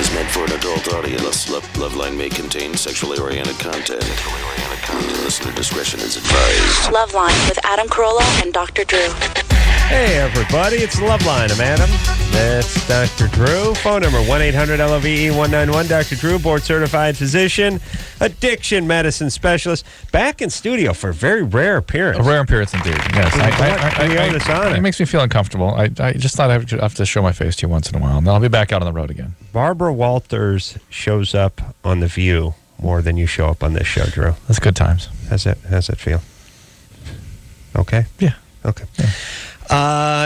is meant for an adult audience. LoveLine may contain sexually oriented content. Listener discretion is advised. LoveLine with Adam Carolla and Dr. Drew. Hey, everybody. It's LoveLine. I'm Adam. That's Dr. Drew. Phone number 1-800-LOVE-191. Dr. Drew, board-certified physician, addiction medicine specialist. Back in studio for a very rare appearance. A rare appearance indeed, yes. It makes me feel uncomfortable. I just thought I would have to show my face to you once in a while, and then I'll be back out on the road again. Barbara Walters shows up on The View more than you show up on this show, Drew. That's good times. How's it feel? Okay? Yeah. Okay. Yeah.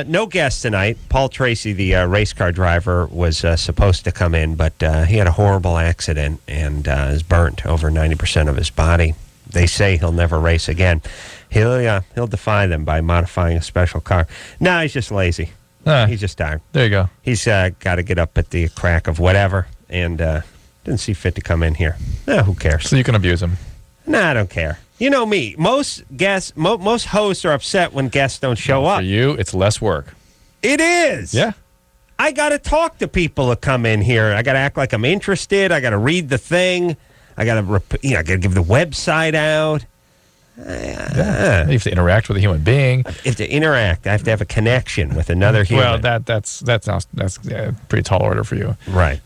No guest tonight. Paul Tracy, the race car driver, was supposed to come in, but he had a horrible accident and is burnt over 90% of his body. They say he'll never race again. He'll defy them by modifying a special car. No, he's just lazy. He's just tired. There you go. He's got to get up at the crack of whatever, and didn't see fit to come in here. Who cares? So you can abuse him. I don't care. You know me. Most guests, most hosts are upset when guests don't show up. For you, it's less work. It is. Yeah. I got to talk to people that come in here. I got to act like I'm interested. I got to read the thing. I got to give the website out. You have to interact with a human being. I have to interact. I have to have a connection with another human. Well, that's pretty tall order for you. Right.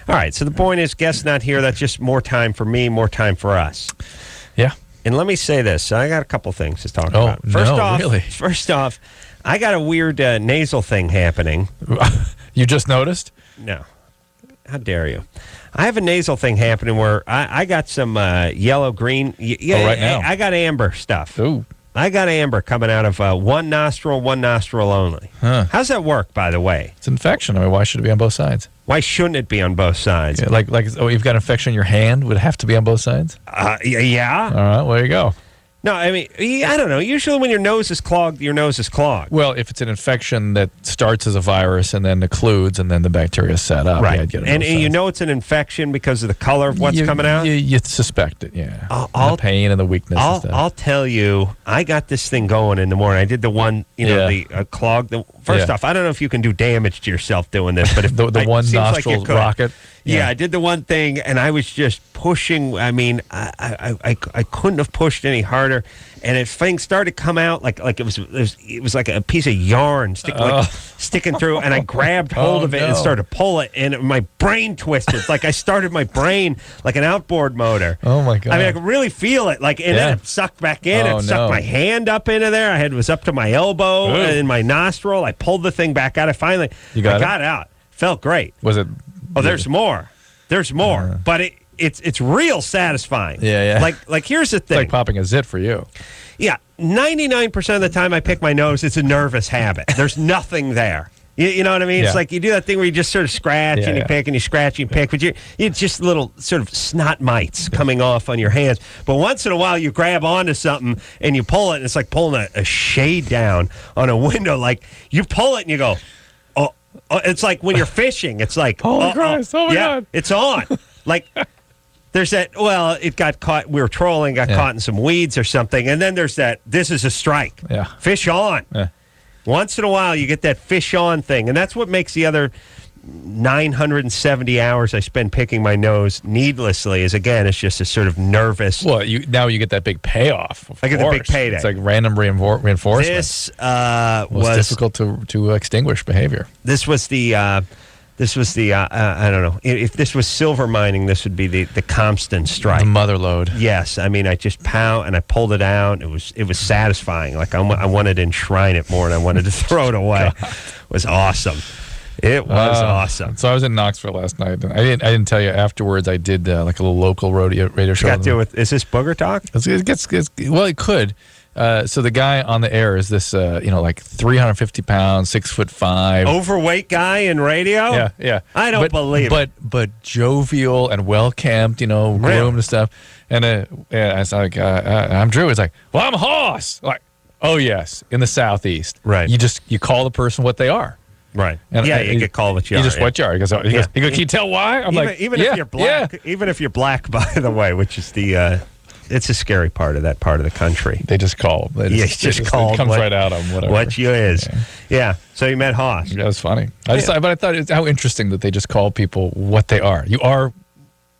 All right. So the point is, guests not here. That's just more time for me, more time for us. Yeah. And let me say this. I got a couple things to talk about. First off, I got a weird nasal thing happening. You just noticed? No. How dare you? I have a nasal thing happening where I got some yellow, green. Right now. I got amber stuff. Ooh. I got amber coming out of one nostril only. Huh. How's that work, by the way? It's infection. I mean, why should it be on both sides? Why shouldn't it be on both sides? Yeah, you've got infection in your hand. Would it have to be on both sides? Yeah. All right, well, there you go. No, I mean, I don't know. Usually when your nose is clogged, your nose is clogged. Well, if it's an infection that starts as a virus and then occludes and then the bacteria is set up. Right. Yeah, I'd get it and you know it's an infection because of the color of what's coming out? You suspect it, yeah. The pain and the weakness and stuff. I'll tell you, I got this thing going in the morning. I did the one, the clog. First off, I don't know if you can do damage to yourself doing this, but if the one nostril rocket. Yeah, I did the one thing, and I was just pushing. I mean, I couldn't have pushed any harder, and the thing started to come out like it was like a piece of yarn sticking through, and I grabbed hold of it and started to pull it, and my brain twisted. It's like I started my brain like an outboard motor. Oh my god! I mean, I could really feel it. Then it sucked back in. It sucked my hand up into there. I was up to my elbow in my nostril. I pulled the thing back out. I got out. Felt great. Was it? Oh, there's more. There's more, but it's real satisfying. Yeah. Like here's the thing. It's like popping a zit for you. Yeah, 99% of the time I pick my nose, it's a nervous habit. There's nothing there. You know what I mean? Yeah. It's like you do that thing where you just sort of scratch and you pick and you scratch and you pick, but you just little sort of snot mites coming off on your hands. But once in a while you grab onto something and you pull it, and it's like pulling a shade down on a window. Like you pull it and you go, it's like when you're fishing. It's like, holy Christ, oh my God. It's on. Like, there's that, it got caught. We were trolling, got caught in some weeds or something. And then there's that, this is a strike. Yeah. Fish on. Yeah. Once in a while, you get that fish on thing. And that's what makes the other 970 hours I spend picking my nose needlessly is, again, it's just a sort of nervous. Well, now you get that big payoff. I get the big payday. It's like random reinforcement. This was difficult to extinguish behavior. This was the I don't know. If this was silver mining, this would be the constant strike. The mother lode. Yes. I mean, I just pound and I pulled it out. It was satisfying. Like I wanted to enshrine it more and I wanted to throw it away. It was awesome. It was awesome. So I was in Knoxville last night. And I didn't tell you afterwards. I did like a little local radio show. Is this booger talk? It could. So the guy on the air is this, like 350 pounds, 6'5", overweight guy in radio. Yeah. I don't believe it. But jovial and well kept, groomed and stuff. And I was like, I'm Drew. It's like, well, I'm Hoss. Like, oh yes, in the Southeast. Right. You call the person what they are. Right. And you get called what you are. You just what you are. He goes, can you tell why? I'm even if you're black. Even if you're black, by the way, which is the it's a scary part of that part of the country. They just call. Just call. It comes right out of them, whatever. What you is. Yeah. So you met Hoss. Yeah, that's funny. But I thought it's how interesting that they just call people what they are. You are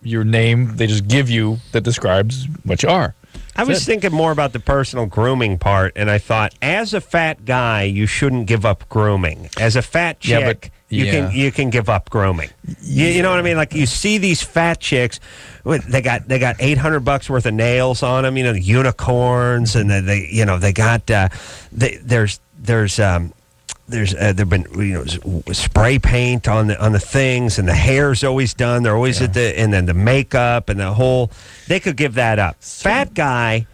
your name. They just give you that describes what you are. I was thinking more about the personal grooming part, and I thought, as a fat guy, you shouldn't give up grooming. As a fat chick, you can give up grooming. You know what I mean? Like, you see these fat chicks, they got $800 worth of nails on them. You know, the unicorns, and they got there've been spray paint on the things, and the hair's always done. They're always and then the makeup and the whole. They could give that up. Fat guy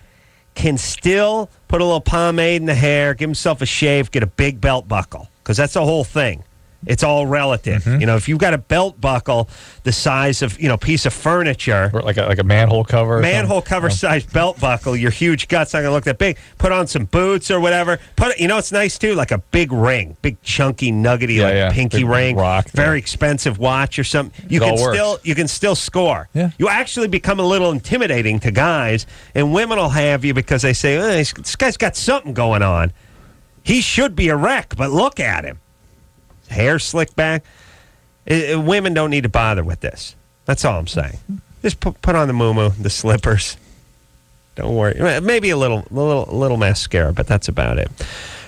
can still put a little pomade in the hair, give himself a shave, get a big belt buckle, because that's the whole thing. It's all relative. Mm-hmm. If you've got a belt buckle the size of piece of furniture, or like a manhole cover, size belt buckle, your huge guts not gonna look that big. Put on some boots or whatever. It's nice too, like a big ring, big chunky nuggety pinky big ring, rock, very expensive watch or something. You can still score. Yeah. You actually become a little intimidating to guys, and women will have you because they say, this guy's got something going on. He should be a wreck, but look at him. Hair slicked back. Women don't need to bother with this. That's all I'm saying. Just put on the muumuu, the slippers. Don't worry. Maybe a little mascara, but that's about it.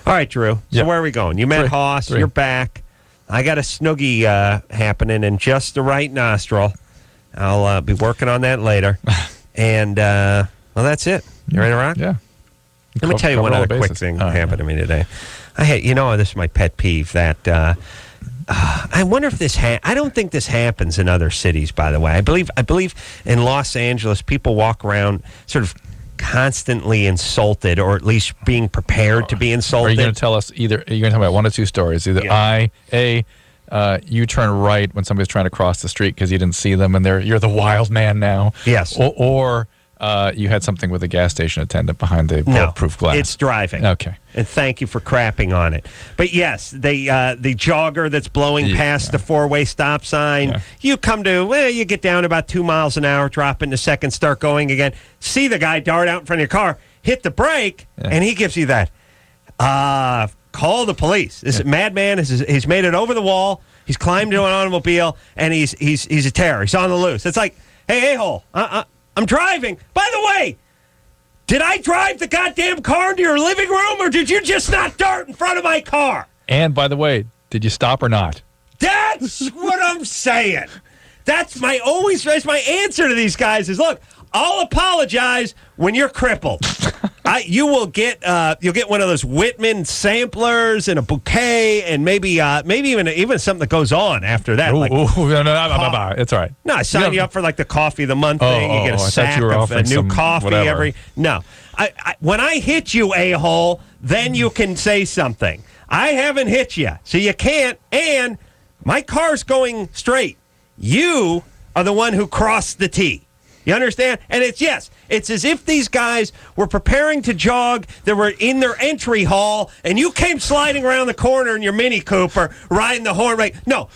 All right, Drew. So where are we going? You met Hoss. You're back. I got a snoogie happening in just the right nostril. I'll be working on that later. And that's it. You ready to rock? Yeah. Let me tell you one other quick thing that happened to me today. This is my pet peeve, that I wonder if this I don't think this happens in other cities, by the way. I believe in Los Angeles, people walk around sort of constantly insulted, or at least being prepared to be insulted. Are you going to tell us you're going to talk about one of two stories? Either you turn right when somebody's trying to cross the street because you didn't see them, and you're the wild man now. Yes. Or you had something with a gas station attendant behind the bulletproof glass. It's driving. Okay. And thank you for crapping on it. But yes, the jogger that's blowing past the four-way stop sign, you you get down about 2 miles an hour, drop into second, start going again, see the guy dart out in front of your car, hit the brake, and he gives you that. Call the police. This madman he's made it over the wall. He's climbed into an automobile, and he's a terror. He's on the loose. It's like, hey, a-hole, I'm driving. By the way, did I drive the goddamn car into your living room, or did you just not dart in front of my car? And by the way, did you stop or not? That's what I'm saying. That's my answer to these guys is, look, I'll apologize when you're crippled. You'll get one of those Whitman samplers and a bouquet, and maybe even something that goes on after that. No, it's all right. No, I sign you up for like the coffee of the month thing. You get a sack of a new coffee every. No, when I hit you, a-hole, then you can say something. I haven't hit you, so you can't. And my car's going straight. You are the one who crossed the T. You understand? And it's as if these guys were preparing to jog. They were in their entry hall, and you came sliding around the corner in your Mini Cooper, riding the horn,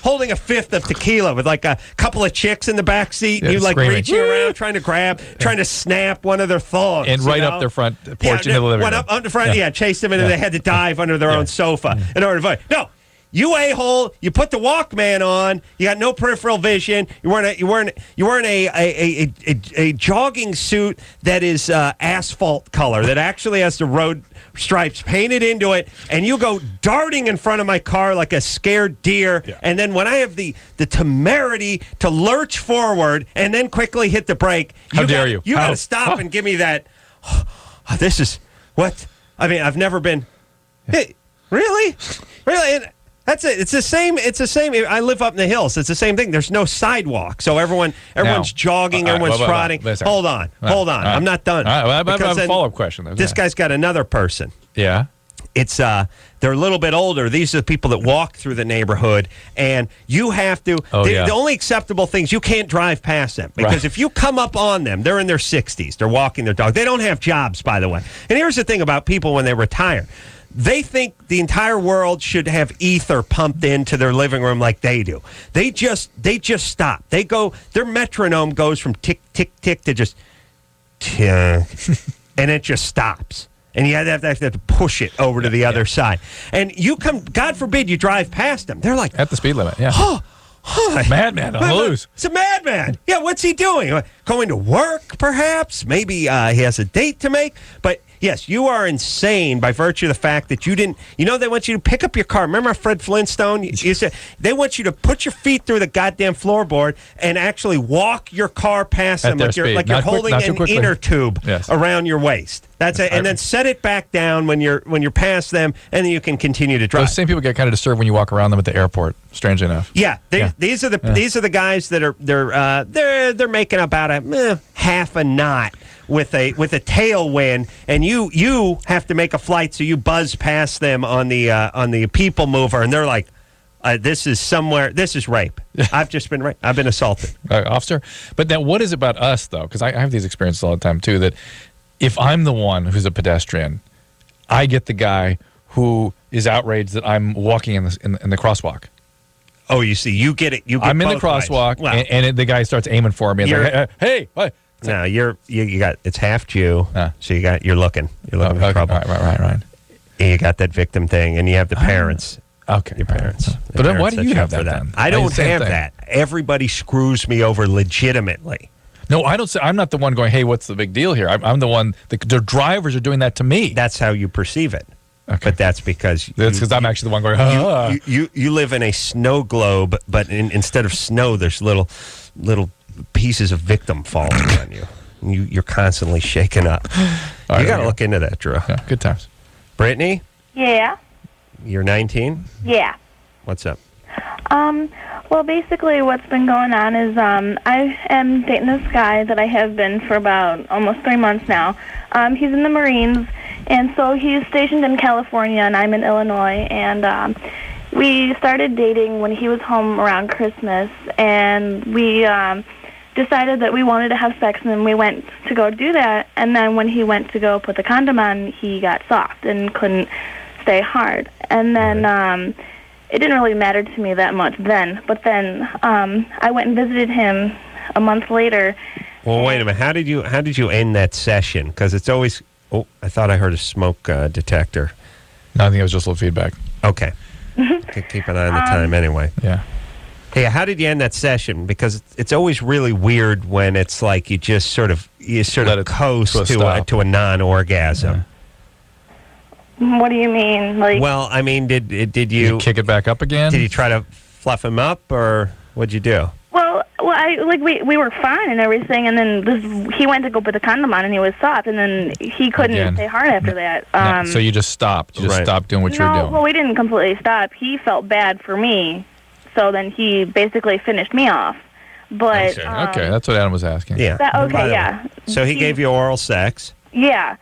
holding a fifth of tequila with like a couple of chicks in the back seat. And you screaming. Reaching around, trying to snap one of their thongs. And up their front porch into the living room. Went up the front, chased them, and they had to dive under their own sofa in order to fight. No. You a-hole, you put the Walkman on, you got no peripheral vision, you wearing a jogging suit that is asphalt color, that actually has the road stripes painted into it, and you go darting in front of my car like a scared deer, and then when I have the temerity to lurch forward and then quickly hit the brake, How dare you? You got to stop and give me that, this is, what? I mean, I've never been, hey, really? And that's it. It's the same. I live up in the hills. It's the same thing. There's no sidewalk, so everyone's jogging, everyone's trotting. Hold on. I'm not done. All right, I have a follow-up question. This guy's got another person. Yeah. It's they're a little bit older. These are the people that walk through the neighborhood, and you have to. The only acceptable things, you can't drive past them, because if you come up on them, they're in their 60s. They're walking their dog. They don't have jobs, by the way. And here's the thing about people when they retire. They think the entire world should have ether pumped into their living room like they do. They just stop. Their metronome goes from tick, tick, tick to just and it just stops. And you have to push it over to the other side. And you come, God forbid, you drive past them. They're like, At the speed limit, yeah. Madman on the loose. It's a madman. Yeah, what's he doing? Going to work, perhaps? Maybe he has a date to make. But yes, you are insane by virtue of the fact that you didn't. They want you to pick up your car. Remember Fred Flintstone? You said they want you to put your feet through the goddamn floorboard and actually walk your car past them like you're holding an inner tube around your waist. That's it, and then set it back down when you're past them, and then you can continue to drive. Those same people get kind of disturbed when you walk around them at the airport. Strangely enough. Yeah, these are the guys that are they're making about a half a knot with a tailwind, and you have to make a flight, so you buzz past them on the people mover, and they're like, this is rape. I've just been raped. I've been assaulted, officer. But then, what is it about us though? Because I have these experiences all the time too. That if I'm the one who's a pedestrian, I get the guy who is outraged that I'm walking in the crosswalk. Oh, you see, you get it. I'm in the crosswalk, and the guy starts aiming for me. And like, hey, what? No, you got it's half Jew, so you're looking for trouble. Right. And you got that victim thing, and you have the parents. Okay, your parents. But then why do you have that then? I don't have that. Everybody screws me over legitimately. No, I don't. I'm not the one going, hey, what's the big deal here? I'm the one. The drivers are doing that to me. That's how you perceive it. Okay. But that's because I'm actually the one going. You live in a snow globe, but instead of snow, there's little pieces of victim falling on you. You're constantly shaken up. You got to look into that, Drew. Yeah, good times. Brittany? Yeah. You're 19? Yeah. What's up? Well, basically what's been going on is I am dating this guy that I have been for about almost 3 months now. He's in the Marines, and so he's stationed in California, and I'm in Illinois, and we started dating when he was home around Christmas, and we decided that we wanted to have sex, and then we went to go do that, and then when he went to go put the condom on, he got soft and couldn't stay hard. And then it didn't really matter to me that much then, but then I went and visited him a month later. Well, wait a minute. How did you end that session? Because it's always. Oh, I thought I heard a smoke detector. No, I think it was just a little feedback. Okay. Keep an eye on the time anyway. Yeah. Hey, how did you end that session? Because it's always really weird when it's like you just sort of coast to a non-orgasm. Yeah. What do you mean? Like, well, I mean, did you kick it back up again? Did you try to fluff him up, or what'd you do? Well, we were fine and everything, and then he went to go put the condom on, and he was soft, and then he couldn't stay hard after that. So you just stopped. You just stopped doing what you were doing. Well, we didn't completely stop. He felt bad for me, so then he basically finished me off. But okay, that's what Adam was asking. Yeah. Yeah. So he gave you oral sex. Yeah.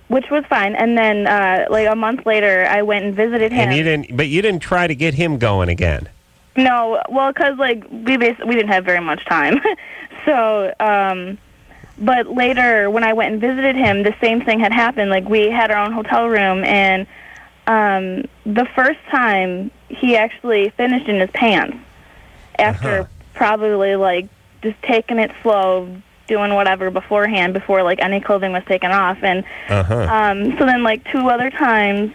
Which was fine, and then like a month later, I went and visited him. And you didn't try to get him going again. No, well, because like we didn't have very much time, so. But later, when I went and visited him, the same thing had happened. Like we had our own hotel room, and the first time he actually finished in his pants after probably like just taking it slow. Doing whatever beforehand, before like any clothing was taken off, and so then like 2 other times,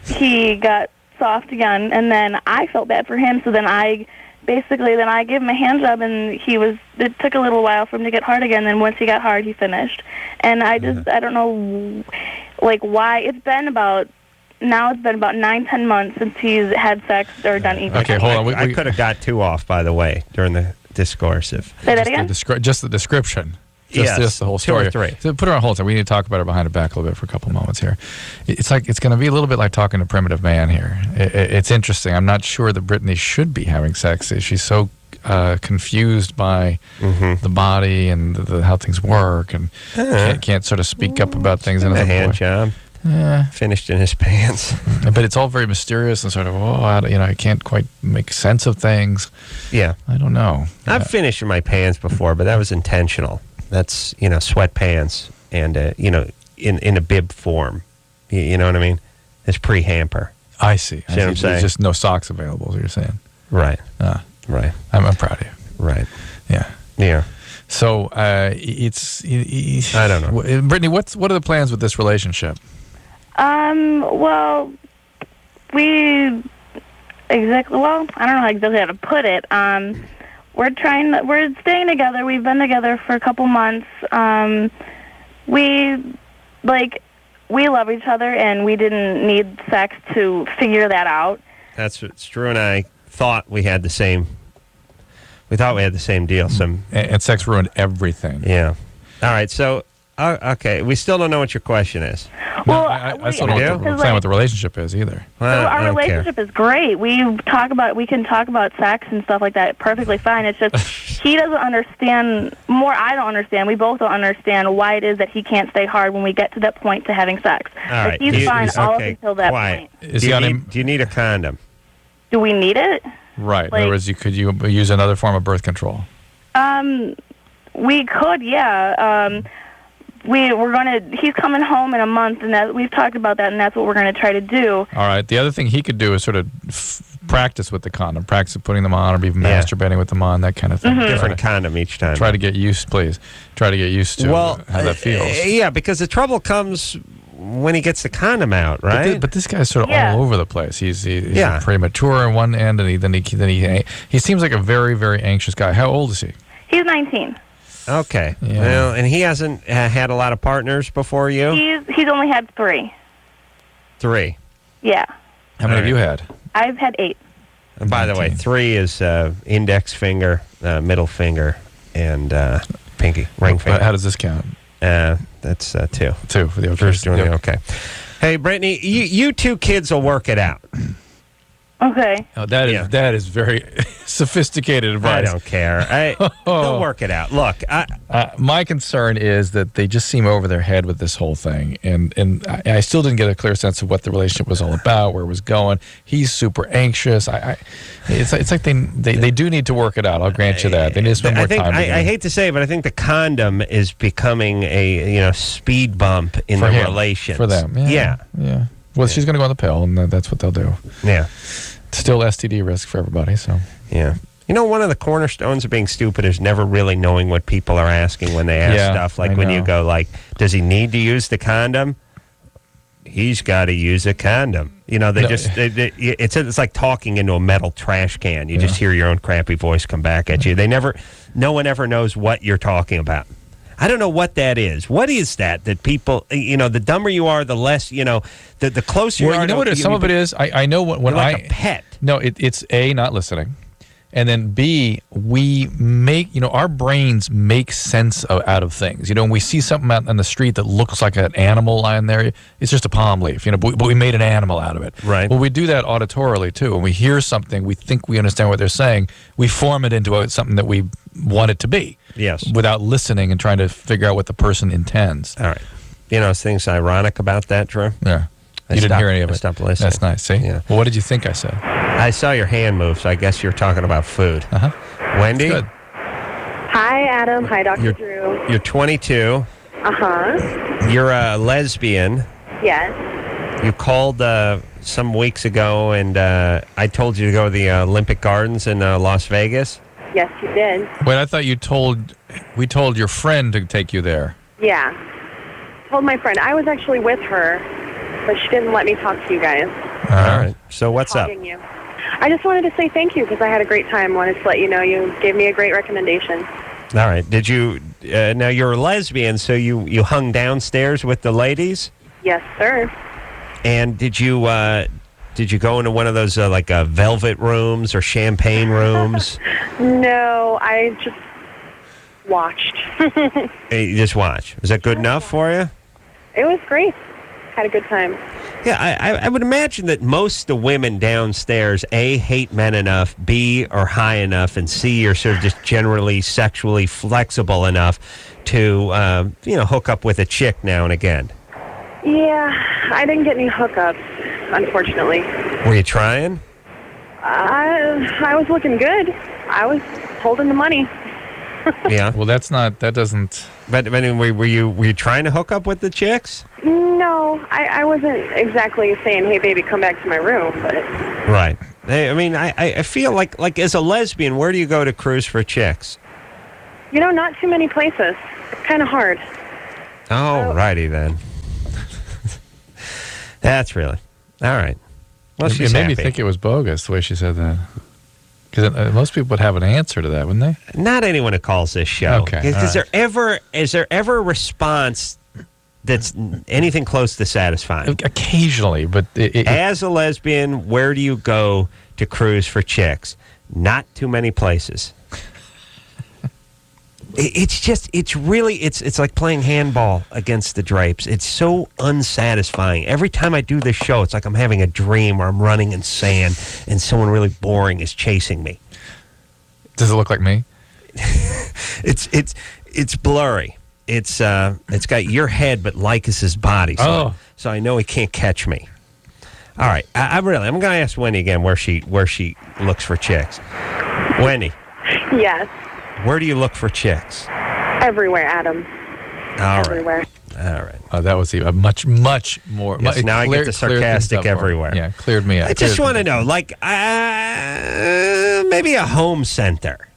he got soft again, and then I felt bad for him. So then I gave him a hand job, and it took a little while for him to get hard again. Then once he got hard, he finished, and I don't know, like why. It's been about 9-10 months since he's had sex or done anything. Okay, hold on. I could have got 2 off, by the way, during the discoursive. Say that again? Just the description. Just the whole 2 story. or 3. So put it on hold. We need to talk about her behind her back a little bit for a couple moments here. It's going to be a little bit like talking to primitive man here. It's interesting. I'm not sure that Brittany should be having sex. She's so confused by the body and how things work, and can't sort of speak up about things. A hand job. Finished in his pants. But it's all very mysterious and sort of, I can't quite make sense of things. Yeah. I don't know. I've finished in my pants before, but that was intentional. That's, sweatpants and, in a bib form. You know what I mean? It's pre-hamper. I see. See what I'm saying? There's just no socks available, is what you're saying. Right. Right. I'm proud of you. Right. Yeah. Yeah. So I don't know. Brittany, what are the plans with this relationship? Well, I don't know exactly how to put it. We're staying together. We've been together for a couple months. We love each other, and we didn't need sex to figure that out. That's what Drew and I thought we had the same. We thought we had the same deal. And sex ruined everything. Yeah. All right. So, okay. We still don't know what your question is. Well, I still don't understand what the relationship is either. Well, our relationship is great. We can talk about sex and stuff like that perfectly fine. It's just he doesn't understand. I don't understand. We both don't understand why it is that he can't stay hard when we get to that point to having sex. All right. He's fine all up until that Quiet. point. Do you need a condom? Do we need it? Right. In other words, could you use another form of birth control? We could, yeah. He's coming home in a month, and we've talked about that, and that's what we're going to try to do. All right. The other thing he could do is sort of practice with the condom, practice putting them on, or even masturbating with them on, that kind of thing. Mm-hmm. Different condom each time. Try to get used to how that feels. Yeah, because the trouble comes when he gets the condom out, right? But this guy's sort of all over the place. He's premature on one end, and then he seems like a very, very anxious guy. How old is he? He's 19. Okay. Yeah. Well, and he hasn't had a lot of partners before you? He's only had 3. 3? Yeah. How many have you had? I've had 8. And by the way, 3 is index finger, middle finger, and pinky, ring finger. How does this count? That's 2. 2 for the okay. First doing it okay. Hey, Brittany, you 2 kids will work it out. Okay. Oh, that is very sophisticated advice. I don't care. They'll work it out. Look, my concern is that they just seem over their head with this whole thing, and I still didn't get a clear sense of what the relationship was all about, where it was going. He's super anxious. It's like they do need to work it out. I'll grant you that. They need to spend more time together. I hate to say it, but I think the condom is becoming a speed bump in the relations for them. Yeah. Well, she's going to go on the pill, and that's what they'll do. Yeah. Still STD risk for everybody, so. Yeah. You know, one of the cornerstones of being stupid is never really knowing what people are asking when they ask stuff. Like when you go, does he need to use the condom? He's got to use a condom. You know, it's like talking into a metal trash can. You just hear your own crappy voice come back at you. No one ever knows what you're talking about. I don't know what that is. What is that people, the dumber you are, the less, the closer you are. Well, you know what some of it is? I know when like a pet. No, it's A, not listening. And then B, we make, our brains make sense out of things. When we see something out on the street that looks like an animal lying there, it's just a palm leaf, but we made an animal out of it. Right. Well, we do that auditorily, too. When we hear something, we think we understand what they're saying. We form it into something that we want it to be. Yes. Without listening and trying to figure out what the person intends. All right. Things ironic about that, Drew? Yeah. You didn't hear any of it. Stop listening. That's nice. See? Yeah. Well, what did you think I said? I saw your hand move, so I guess you're talking about food. Uh-huh. Wendy? Good. Hi, Adam. Hi, Dr. Drew. You're 22. Uh-huh. You're a lesbian. Yes. You called some weeks ago, and I told you to go to the Olympic Gardens in Las Vegas. Yes, you did. Wait, I thought we told your friend to take you there. Yeah. Told my friend. I was actually with her, but she didn't let me talk to you guys. All right. So what's up? You. I just wanted to say thank you because I had a great time. Wanted to let you know you gave me a great recommendation. All right. Did you, now you're a lesbian, so you hung downstairs with the ladies? Yes, sir. And did you go into one of those velvet rooms or champagne rooms? No, I just watched. You just watch. Was that good enough for you? It was great. Had a good time. Yeah, I would imagine that most of the women downstairs, A, hate men enough, B, are high enough, and C, are sort of just generally sexually flexible enough to, hook up with a chick now and again. Yeah, I didn't get any hookups, unfortunately. Were you trying? I was looking good. I was holding the money. Yeah. Well, that doesn't. But I mean, were you trying to hook up with the chicks? No, I wasn't exactly saying, "Hey, baby, come back to my room." But right. Hey, I mean, I feel like as a lesbian, where do you go to cruise for chicks? Not too many places. It's kind of hard. All righty then. That's really all right. Well, she's it made happy. me think it was bogus the way she said that. Because most people would have an answer to that, wouldn't they? Not anyone who calls this show. Okay, Is there ever a response that's anything close to satisfying? Occasionally, but As a lesbian, where do you go to cruise for chicks? Not too many places. It's like playing handball against the drapes. It's so unsatisfying. Every time I do this show, it's like I'm having a dream or I'm running in sand and someone really boring is chasing me. Does it look like me? It's blurry. It's got your head but Lycus's body. So I know he can't catch me. All right, I'm going to ask Wendy again where she looks for chicks. Wendy, Yes. where do you look for chicks? Everywhere, Adam. All right. Everywhere. All right. Oh, that was a much more. Yes, now I get the sarcastic everywhere. Yeah, cleared me up. I just want to know, maybe a home center.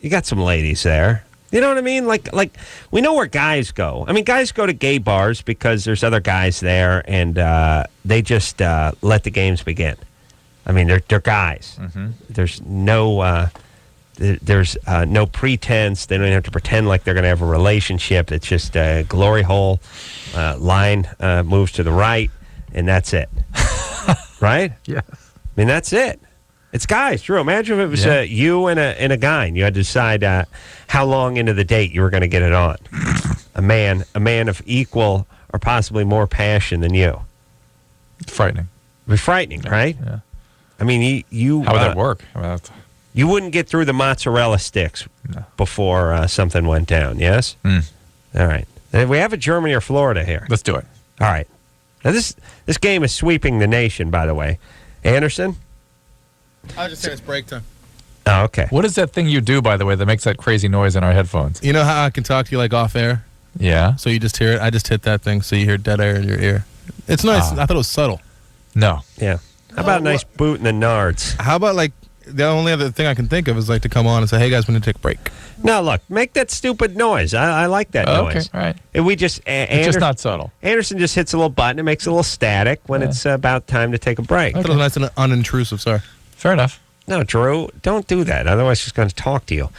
You got some ladies there. You know what I mean? Like we know where guys go. I mean, guys go to gay bars because there's other guys there, and they just let the games begin. I mean, they're guys. Mm-hmm. There's no pretense. They don't have to pretend like they're going to have a relationship. It's just a glory hole. Line moves to the right, and that's it. Right? Yes. I mean, that's it. It's guys, Drew. Imagine if it was you and a guy, and you had to decide how long into the date you were going to get it on. A man of equal or possibly more passion than you. Frightening. It'd be frightening, right? Yeah. I mean, you how would that work? You wouldn't get through the mozzarella sticks before something went down, yes? Mm. All right. We have a Germany or Florida here. Let's do it. All right. Now, this game is sweeping the nation, by the way. Anderson? I was just saying it's break time. Oh, okay. What is that thing you do, by the way, that makes that crazy noise in our headphones? You know how I can talk to you like off air? Yeah. So you just hear it? I just hit that thing so you hear dead air in your ear. It's nice. I thought it was subtle. No. Yeah. How about a nice boot in the nards? How about the only other thing I can think of is to come on and say, hey guys, we need to take a break. No, look, make that stupid noise. I like that noise. Okay, all right. And we just It's just not subtle. Anderson just hits a little button. It makes a little static when it's about time to take a break. I thought it was nice and unintrusive, sorry. Fair enough. No, Drew, don't do that. Otherwise, she's going to talk to you.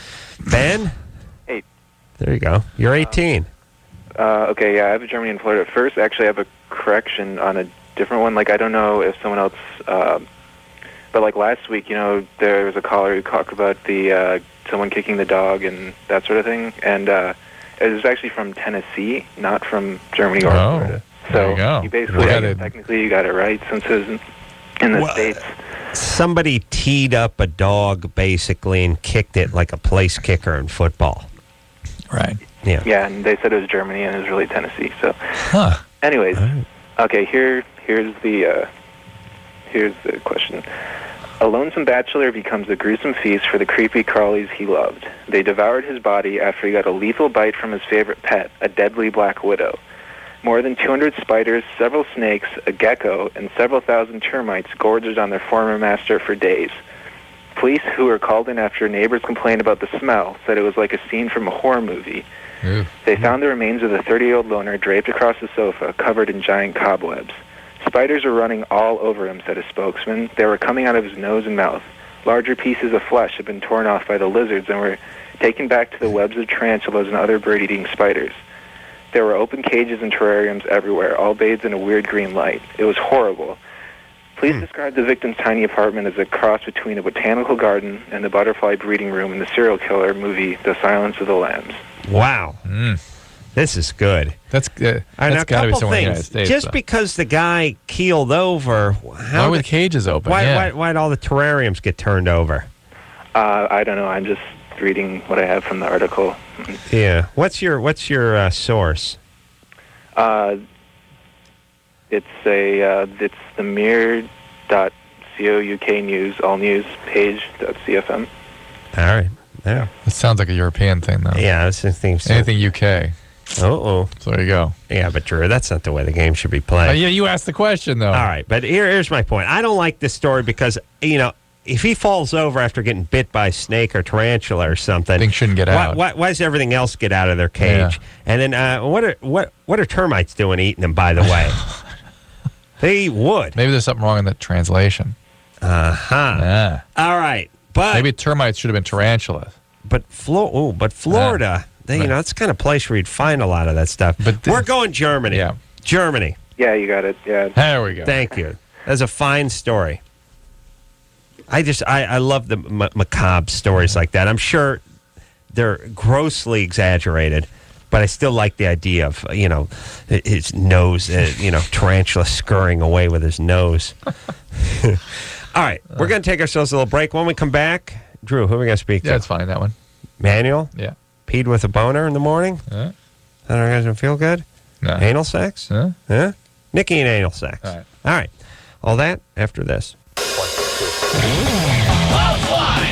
Ben? Hey. There you go. You're 18. Okay, yeah, I have a Germany and Florida. First, actually, I have a correction on a different one. I don't know if someone else... but, last week, there was a caller who talked about the someone kicking the dog and that sort of thing. And it was actually from Tennessee, not from Germany or Florida. There you go. You basically, technically, you got it right since it was in the States. Somebody teed up a dog, basically, and kicked it like a place kicker in football. Right. Yeah. Yeah, and they said it was Germany, and it was really Tennessee. So, anyways, right. Okay, here's the question. A lonesome bachelor becomes a gruesome feast for the creepy crawlies he loved. They devoured his body after he got a lethal bite from his favorite pet, a deadly black widow. More than 200 spiders, several snakes, a gecko, and several thousand termites gorged on their former master for days. Police, who were called in after neighbors complained about the smell, said it was like a scene from a horror movie. Ew. They found the remains of the 30-year-old loner draped across the sofa, covered in giant cobwebs. Spiders were running all over him, said a spokesman. They were coming out of his nose and mouth. Larger pieces of flesh had been torn off by the lizards and were taken back to the webs of tarantulas and other bird-eating spiders. There were open cages and terrariums everywhere, all bathed in a weird green light. It was horrible. Police described the victim's tiny apartment as a cross between a botanical garden and the butterfly breeding room in the serial killer movie The Silence of the Lambs. Wow. This is good. That's good. Now, That's got to be couple someone in the United things. States. Just because the guy keeled over, why were the cages open? Why'd all the terrariums get turned over? I don't know. I'm just reading what I have from the article. Yeah. What's your source? It's the mirror.couk news, all news page.cfm. All right. Yeah. It sounds like a European thing, though. Yeah, I think so. Anything UK. Uh-oh. So there you go. Yeah, but Drew, that's not the way the game should be played. Yeah, you asked the question, though. All right, but here's my point. I don't like this story because, if he falls over after getting bit by a snake or tarantula or something, things shouldn't get out. Why does everything else get out of their cage? Yeah. And then what are termites doing eating them? By the way, they eat wood. Maybe there's something wrong in that translation. Yeah. All right, but maybe termites should have been tarantulas. But Florida, it's the kind of place where you'd find a lot of that stuff. But we're going Germany. Yeah, Germany. Yeah, you got it. Yeah. There we go. Thank you. That's a fine story. I love the macabre stories like that. I'm sure they're grossly exaggerated, but I still like the idea of, his nose, tarantula scurrying away with his nose. All right, we're going to take ourselves a little break. When we come back, Drew, who are we going to speak to? Yeah, it's fine, that one. Manuel? Yeah. Peed with a boner in the morning? Yeah. That doesn't feel good? No. Anal sex? Huh? Huh? Nikki and anal sex. All right. All right. All that after this.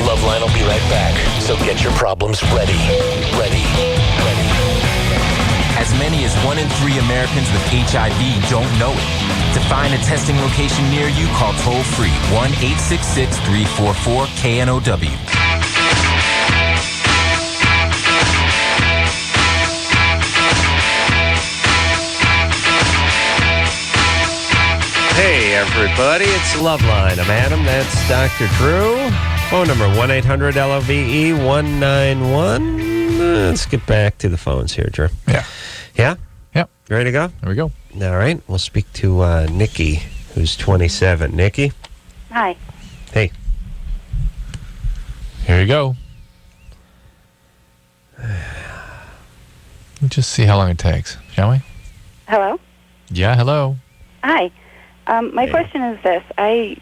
LoveLine will be right back, so get your problems ready. As many as 1 in 3 Americans with HIV don't know it. To find a testing location near you, call toll-free 1-866-344-KNOW. Hey, everybody, it's LoveLine. I'm Adam. That's Dr. Drew. Phone number 1-800-LOVE-191. Let's get back to the phones here, Drew. Yeah. Yeah? Yep. Ready to go? There we go. All right. We'll speak to Nikki, who's 27. Nikki? Hi. Hey. Here you go. Let's just see how long it takes, shall we? Hello? Yeah, hello. Hi. My question is this. The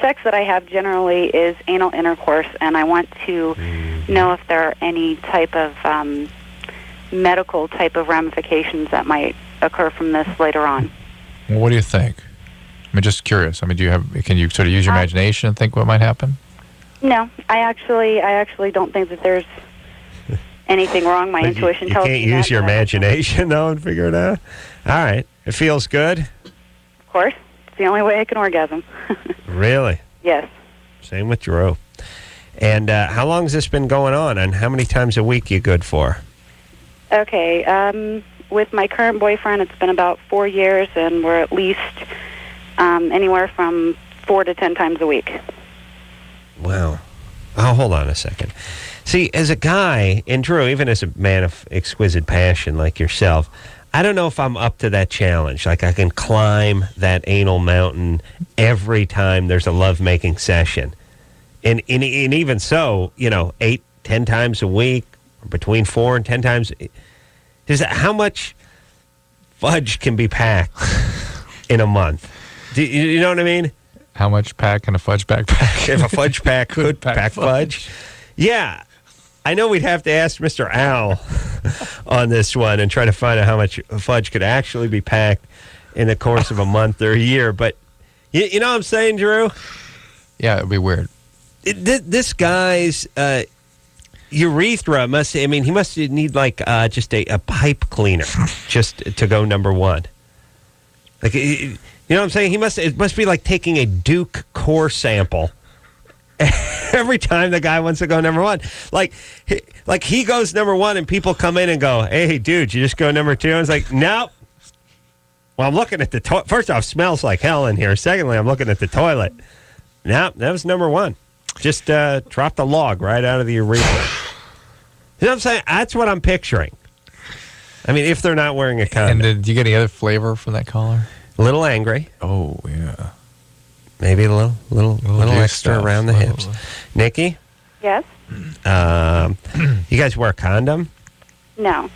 sex that I have generally is anal intercourse, and I want to know if there are any type of medical type of ramifications that might occur from this later on. Well, what do you think? I'm just curious. Can you sort of use your imagination and think what might happen? No, I actually don't think that there's anything wrong. My intuition tells me that. You can't use your imagination, though, and figure it out? All right. It feels good? Of course. It's the only way I can orgasm. Really? Yes. Same with Drew. And how long has this been going on, and how many times a week you good for? Okay. With my current boyfriend, it's been about 4 years, and we're at least anywhere from 4 to 10 times a week. Wow. Oh, hold on a second. See, as a guy, and Drew, even as a man of exquisite passion like yourself, I don't know if I'm up to that challenge. Like, I can climb that anal mountain every time there's a lovemaking session. And even so, 8, 10 times a week, or between 4 and 10 times. How much fudge can be packed in a month? Do you know what I mean? How much pack can a fudge pack pack? If a fudge pack could pack fudge. Yeah. I know we'd have to ask Mr. Al on this one and try to find out how much fudge could actually be packed in the course of a month or a year. But you know what I'm saying, Drew? Yeah, it'd be weird. This guy's urethra he must need just a pipe cleaner just to go number one. Like, you know what I'm saying? It must be like taking a Duke core sample every time the guy wants to go number one. Like he goes number one and people come in and go, "Hey, dude, you just go number two?" And it's like, nope. Well, I'm looking at the toilet. First off, smells like hell in here. Secondly, I'm looking at the toilet. Nope, that was number one. Just dropped the log right out of the urethra. You know what I'm saying? That's what I'm picturing. I mean, if they're not wearing a condom. And did you get any other flavor from that caller? A little angry. Oh, yeah. Maybe a little extra stuff. around the hips. Nikki? Yes? You guys wear a condom? No.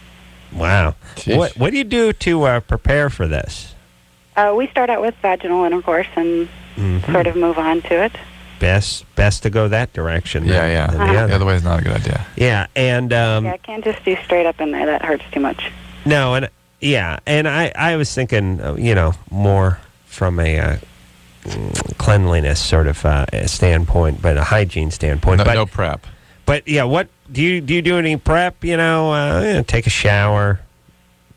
Wow. Jeez. What do you do to prepare for this? We start out with vaginal intercourse and sort of move on to it. Best to go that direction. Yeah. than The other way is not a good idea. Yeah, and I can't just do straight up in there. That hurts too much. no, and I was thinking, more from a cleanliness sort of standpoint, but a hygiene standpoint. No prep. But yeah, what do you do any prep? Take a shower.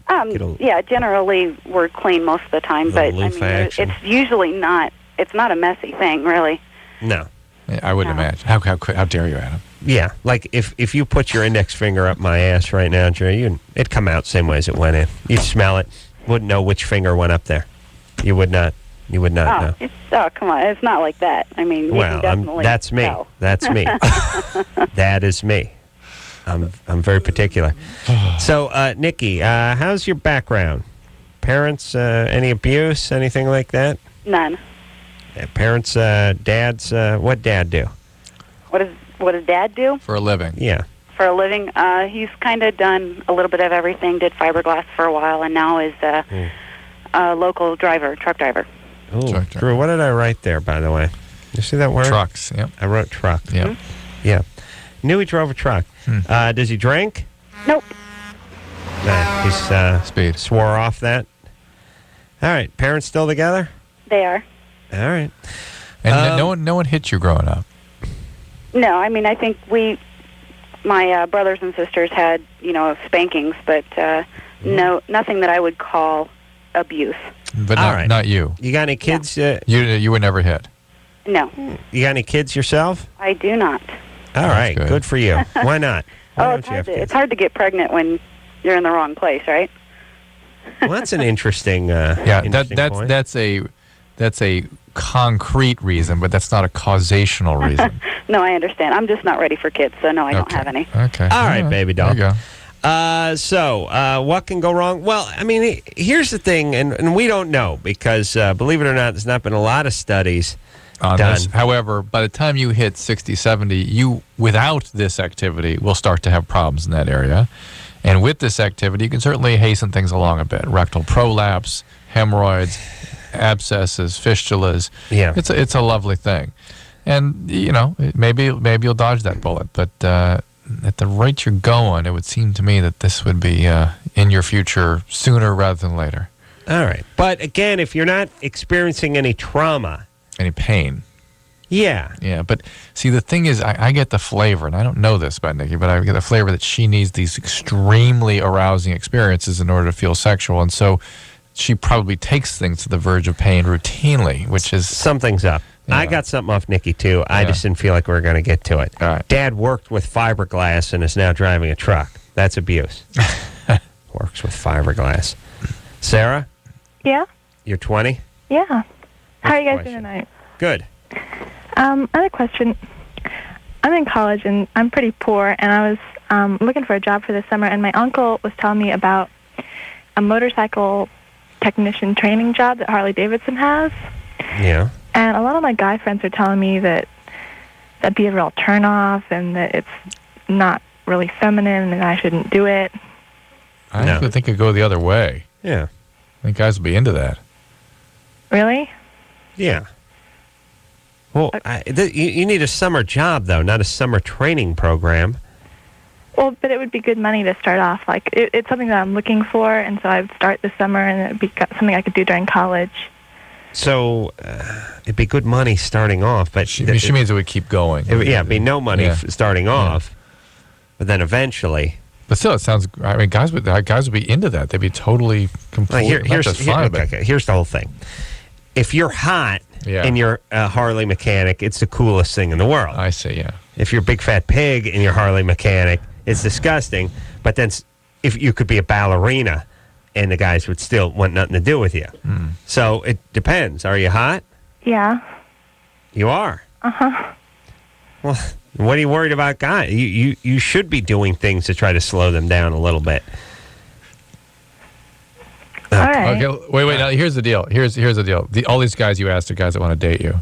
Yeah, generally we're clean most of the time, but Little loose action. it's usually not it's not a messy thing, really. No. I wouldn't imagine. How dare you, Adam? Yeah, like if you put your index finger up my ass right now, Jerry, it'd come out the same way as it went in. You'd smell it. Wouldn't know which finger went up there. You would not. You would not know. Oh, come on. It's not like that. I mean, you can definitely that's me. tell. That's me. That is me. I'm very particular. So, Nikki, how's your background? Parents, any abuse, anything like that? None. Parents, dads, what dad do? What does Dad do? For a living. Yeah. For a living, he's kind of done a little bit of everything. Did fiberglass for a while, and now is a local truck driver. Oh, Drew, what did I write there, by the way? You see that word? Trucks, yep. I wrote truck. Yep. Mm-hmm. Yeah. Knew he drove a truck. Does he drink? Nope. He's speed. Swore off that. All right. Parents still together? They are. All right. And no one hit you growing up? No, I mean, I think my brothers and sisters had, spankings, but no, nothing that I would call abuse. But not you. You got any kids? No. You were never hit? No. You got any kids yourself? I do not. All right. Good for you. Why not? Why it's hard to get pregnant when you're in the wrong place, right? Well, that's an interesting. Point. That's a concrete reason, but that's not a causational reason. No, I understand. I'm just not ready for kids, so no, I don't have any. Okay. All right, baby doll. There you go. So, what can go wrong? Well, I mean, here's the thing, and we don't know because, believe it or not, there's not been a lot of studies on done. This. However, by the time you hit 60, 70, you, without this activity, will start to have problems in that area. And with this activity, you can certainly hasten things along a bit. Rectal prolapse, hemorrhoids, abscesses, fistulas. Yeah. It's a lovely thing. And, maybe you'll dodge that bullet. But at the rate you're going, it would seem to me that this would be in your future sooner rather than later. All right. But again, if you're not experiencing any trauma. Any pain. Yeah. Yeah, but see, the thing is, I get the flavor, and I don't know this about Nikki, but I get the flavor that she needs these extremely arousing experiences in order to feel sexual. And so she probably takes things to the verge of pain routinely, which is... Something's up. Yeah. I got something off Nikki, too. I just didn't feel like we were going to get to it. All right. Dad worked with fiberglass and is now driving a truck. That's abuse. Works with fiberglass. Sarah? Yeah? You're 20? Yeah. How are you guys doing tonight? Good. I had a question. I'm in college, and I'm pretty poor, and I was looking for a job for this summer, and my uncle was telling me about a motorcycle technician training job that Harley-Davidson has. Yeah. And a lot of my guy friends are telling me that that'd be a real turn-off and that it's not really feminine and I shouldn't do it. I actually think it'd go the other way. Yeah. I think guys would be into that. Really? Yeah. Well, you need a summer job, though, not a summer training program. Well, but it would be good money to start off. Like, it's something that I'm looking for, and so I would start this summer, and it would be something I could do during college. So, it'd be good money starting off, but... She means it would keep going. It'd be no money starting off, but then eventually... But still, it sounds... I mean, guys would be into that. They'd be totally, completely... Here's the whole thing. If you're hot and you're a Harley mechanic, it's the coolest thing in the world. I see, yeah. If you're a big fat pig and you're Harley mechanic, it's disgusting. But then if you could be a ballerina and the guys would still want nothing to do with you. Mm. So it depends. Are you hot? Yeah. You are? Uh-huh. Well, what are you worried about guys? You should be doing things to try to slow them down a little bit. All right. Okay, wait. Now, here's the deal. Here's the deal. All these guys you asked are guys that want to date you,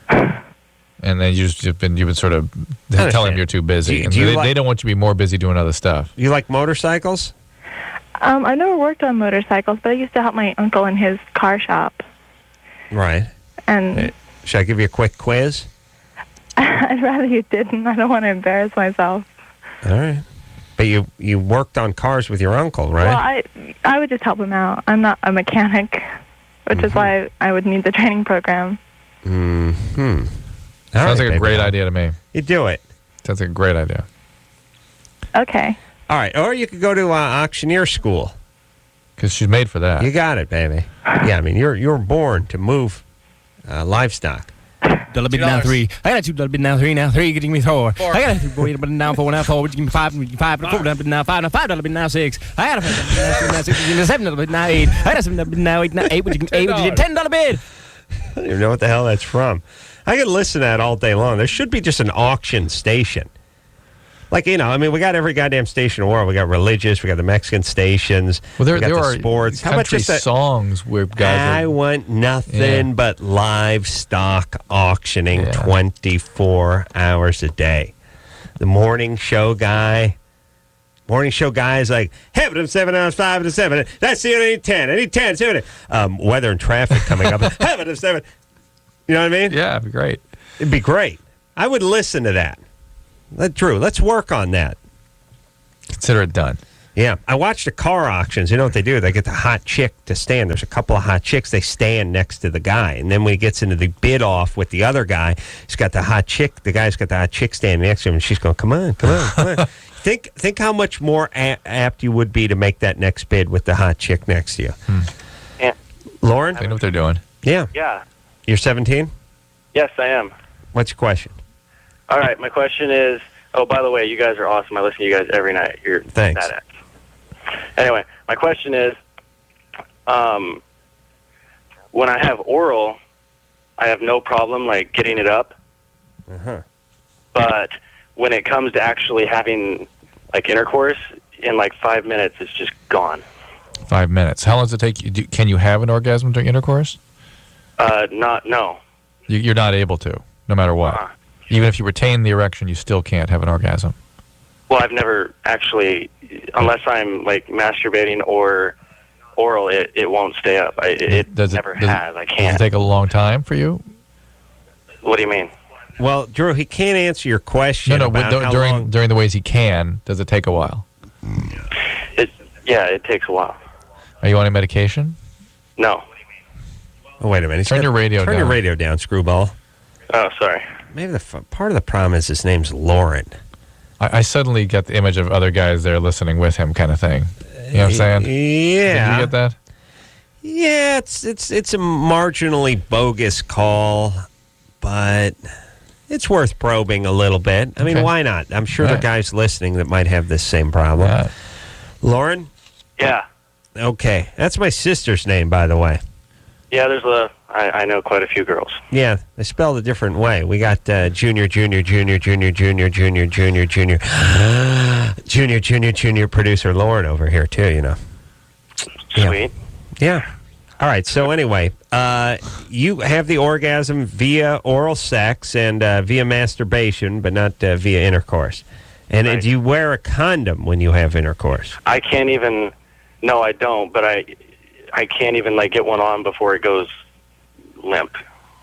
and then you've been sort of telling them you're too busy, they don't want you to be more busy doing other stuff. You like motorcycles? I never worked on motorcycles, but I used to help my uncle in his car shop. Right. And should I give you a quick quiz? I'd rather you didn't. I don't want to embarrass myself. All right. But you worked on cars with your uncle, right? Well, I would just help him out. I'm not a mechanic, which is why I would need the training program. Mm-hmm. Sounds like a great idea to me. You do it. Sounds like a great idea. Okay. All right. Or you could go to auctioneer school. Because she's made for that. You got it, baby. Yeah, I mean, you're born to move livestock. $1 bid now 3. I got $2 bid now 3. Now 3, getting me 4. I got a $3 bid now 4. Now 4, which give me 5. $5 bid now 5. Now $5 bid now 6. I got a $5 bid now 6. $7 bid now 8. I got a $7 bid now 8. Now 8, which give me 8, which is $10 bid. I don't even know what the hell that's from. I could listen to that all day long. There should be just an auction station. Like, we got every goddamn station in the world. We got religious, we got the Mexican stations, well, there we got the are sports. How about just songs where guys I want nothing but livestock auctioning 24 hours a day. The morning show guy is like, heaven of 7 hours, 5 to 7. That's it, I need 10. I need 10, 7. Weather and traffic coming up. Heaven of 7. You know what I mean? Yeah, it'd be great. It'd be great. I would listen to that. Drew, let's work on that. Consider it done. Yeah. I watched the car auctions. You know what they do? They get the hot chick to stand. There's a couple of hot chicks. They stand next to the guy. And then when he gets into the bid off with the other guy, he's got the hot chick. The guy's got the hot chick standing next to him. And she's going, come on. Think how much more apt you would be to make that next bid with the hot chick next to you. Yeah. Lauren? They know what they're doing. Yeah. Yeah. You're 17? Yes, I am. What's your question? All right, my question is, by the way, you guys are awesome. I listen to you guys every night. You're Thanks. badass. Anyway, my question is, when I have oral, I have no problem, getting it up. Uh-huh. But when it comes to actually having, intercourse, in, 5 minutes, it's just gone. 5 minutes. How long does it take you? Can you have an orgasm during intercourse? No. You're not able to, no matter what. Even if you retain the erection, you still can't have an orgasm. Well, I've never actually, unless I'm masturbating or oral, it won't stay up. It never has. I can't. Does it take a long time for you? What do you mean? Well, Drew, he can't answer your question. During the ways he can, does it take a while? It takes a while. Are you on any medication? No. Oh, wait a minute. Turn your radio down. Turn your radio down, screwball. Oh, sorry. Maybe part of the problem is his name's Lauren. I suddenly get the image of other guys there listening with him, kind of thing. You know what I'm saying? Yeah. Did you get that? Yeah, it's a marginally bogus call, but it's worth probing a little bit. I mean, why not? I'm sure there are guys listening that might have this same problem. Yeah. Yeah. Lauren? Okay. That's my sister's name, by the way. Yeah, I know quite a few girls. Yeah, they spelled a different way. We got junior producer Lauren over here, too, Sweet. Yeah. All right, so anyway, you have the orgasm via oral sex and via masturbation, but not via intercourse. And do you wear a condom when you have intercourse? I can't even... No, I don't, but I can't even, get one on before it goes limp.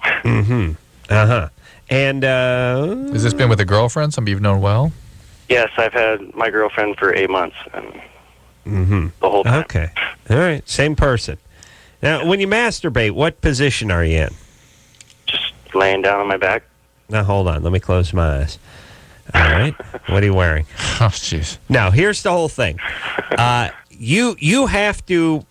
Mm-hmm. Uh-huh. And, has this been with a girlfriend, somebody you've known well? Yes, I've had my girlfriend for 8 months, and the whole time. Okay. All right, same person. Now, when you masturbate, what position are you in? Just laying down on my back. Now, hold on. Let me close my eyes. All right. What are you wearing? Oh, jeez. Now, here's the whole thing. You have to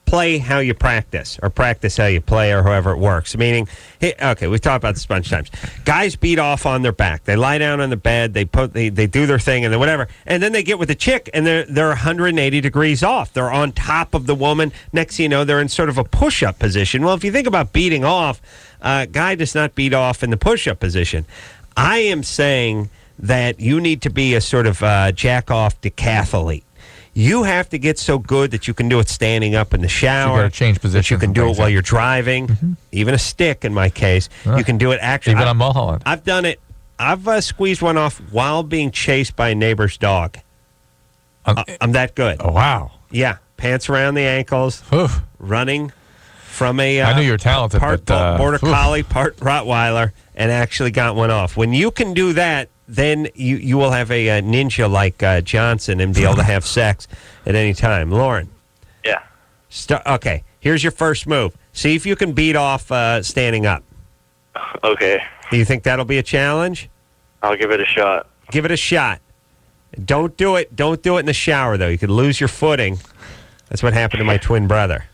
play how you practice, or practice how you play, or however it works. Meaning, okay, we've talked about this a bunch of times. Guys beat off on their back. They lie down on the bed. They do their thing, and then whatever. And then they get with a chick, and they're 180 degrees off. They're on top of the woman. Next thing you know, they're in sort of a push-up position. Well, if you think about beating off, guy does not beat off in the push-up position. I am saying that you need to be a sort of jack-off decathlete. You have to get so good that you can do it standing up in the shower. So you got to change position. You can do it while you're driving, even a stick in my case. You can do it actually. Even on Mulholland. I've done it. I've squeezed one off while being chased by a neighbor's dog. I'm that good. Oh, wow. Yeah. Pants around the ankles, running from a... I knew you were talented, part Border Collie, part Rottweiler, and actually got one off. When you can do that, then you will have a ninja like Johnson and be able to have sex at any time. Lauren. Yeah. Okay, here's your first move. See if you can beat off standing up. Okay. Do you think that'll be a challenge? I'll give it a shot. Give it a shot. Don't do it in the shower, though. You could lose your footing. That's what happened to my twin brother.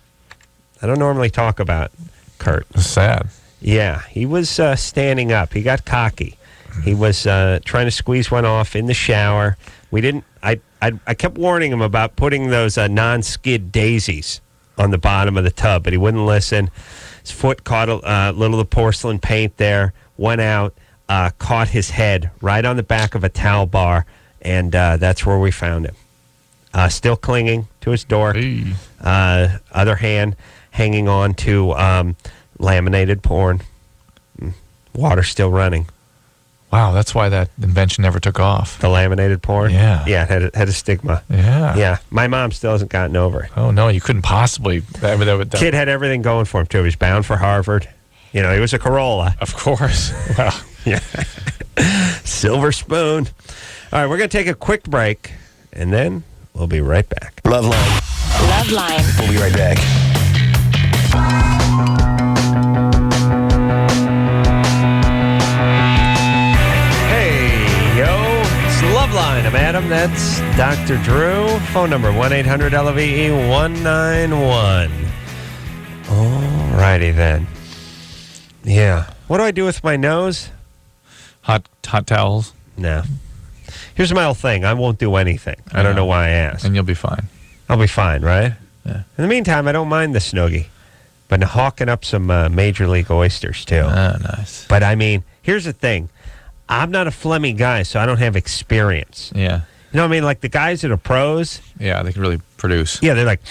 I don't normally talk about Kurt. Sad. Yeah, he was standing up. He got cocky. He was trying to squeeze one off in the shower. We didn't. I kept warning him about putting those non-skid daisies on the bottom of the tub, but he wouldn't listen. His foot caught a little of the porcelain paint there. Went out, caught his head right on the back of a towel bar, and that's where we found him. Still clinging to his door. Other hand hanging on to laminated porn. Water still running. Wow, that's why that invention never took off. The laminated porn? Yeah. Yeah, it had a stigma. Yeah. Yeah. My mom still hasn't gotten over it. Oh, no, you couldn't possibly. Kid had everything going for him, too. He was bound for Harvard. You know, he was a Corolla. Of course. Wow. Yeah. Silver spoon. All right, we're going to take a quick break, and then we'll be right back. LoveLine. LoveLine. We'll be right back. LoveLine. I'm Adam. That's Dr. Drew. Phone number 1-800-LOVE-191. All righty then. Yeah. What do I do with my nose? Hot towels. No. Here's my whole thing. I won't do anything. I don't know why I asked. And you'll be fine. I'll be fine, right? Yeah. In the meantime, I don't mind the snoogie. But hawking up some Major League oysters, too. Oh, nice. But, I mean, here's the thing. I'm not a phlegmy guy, so I don't have experience. Yeah. You know what I mean? Like the guys that are pros. Yeah, they can really produce. Yeah, they're like,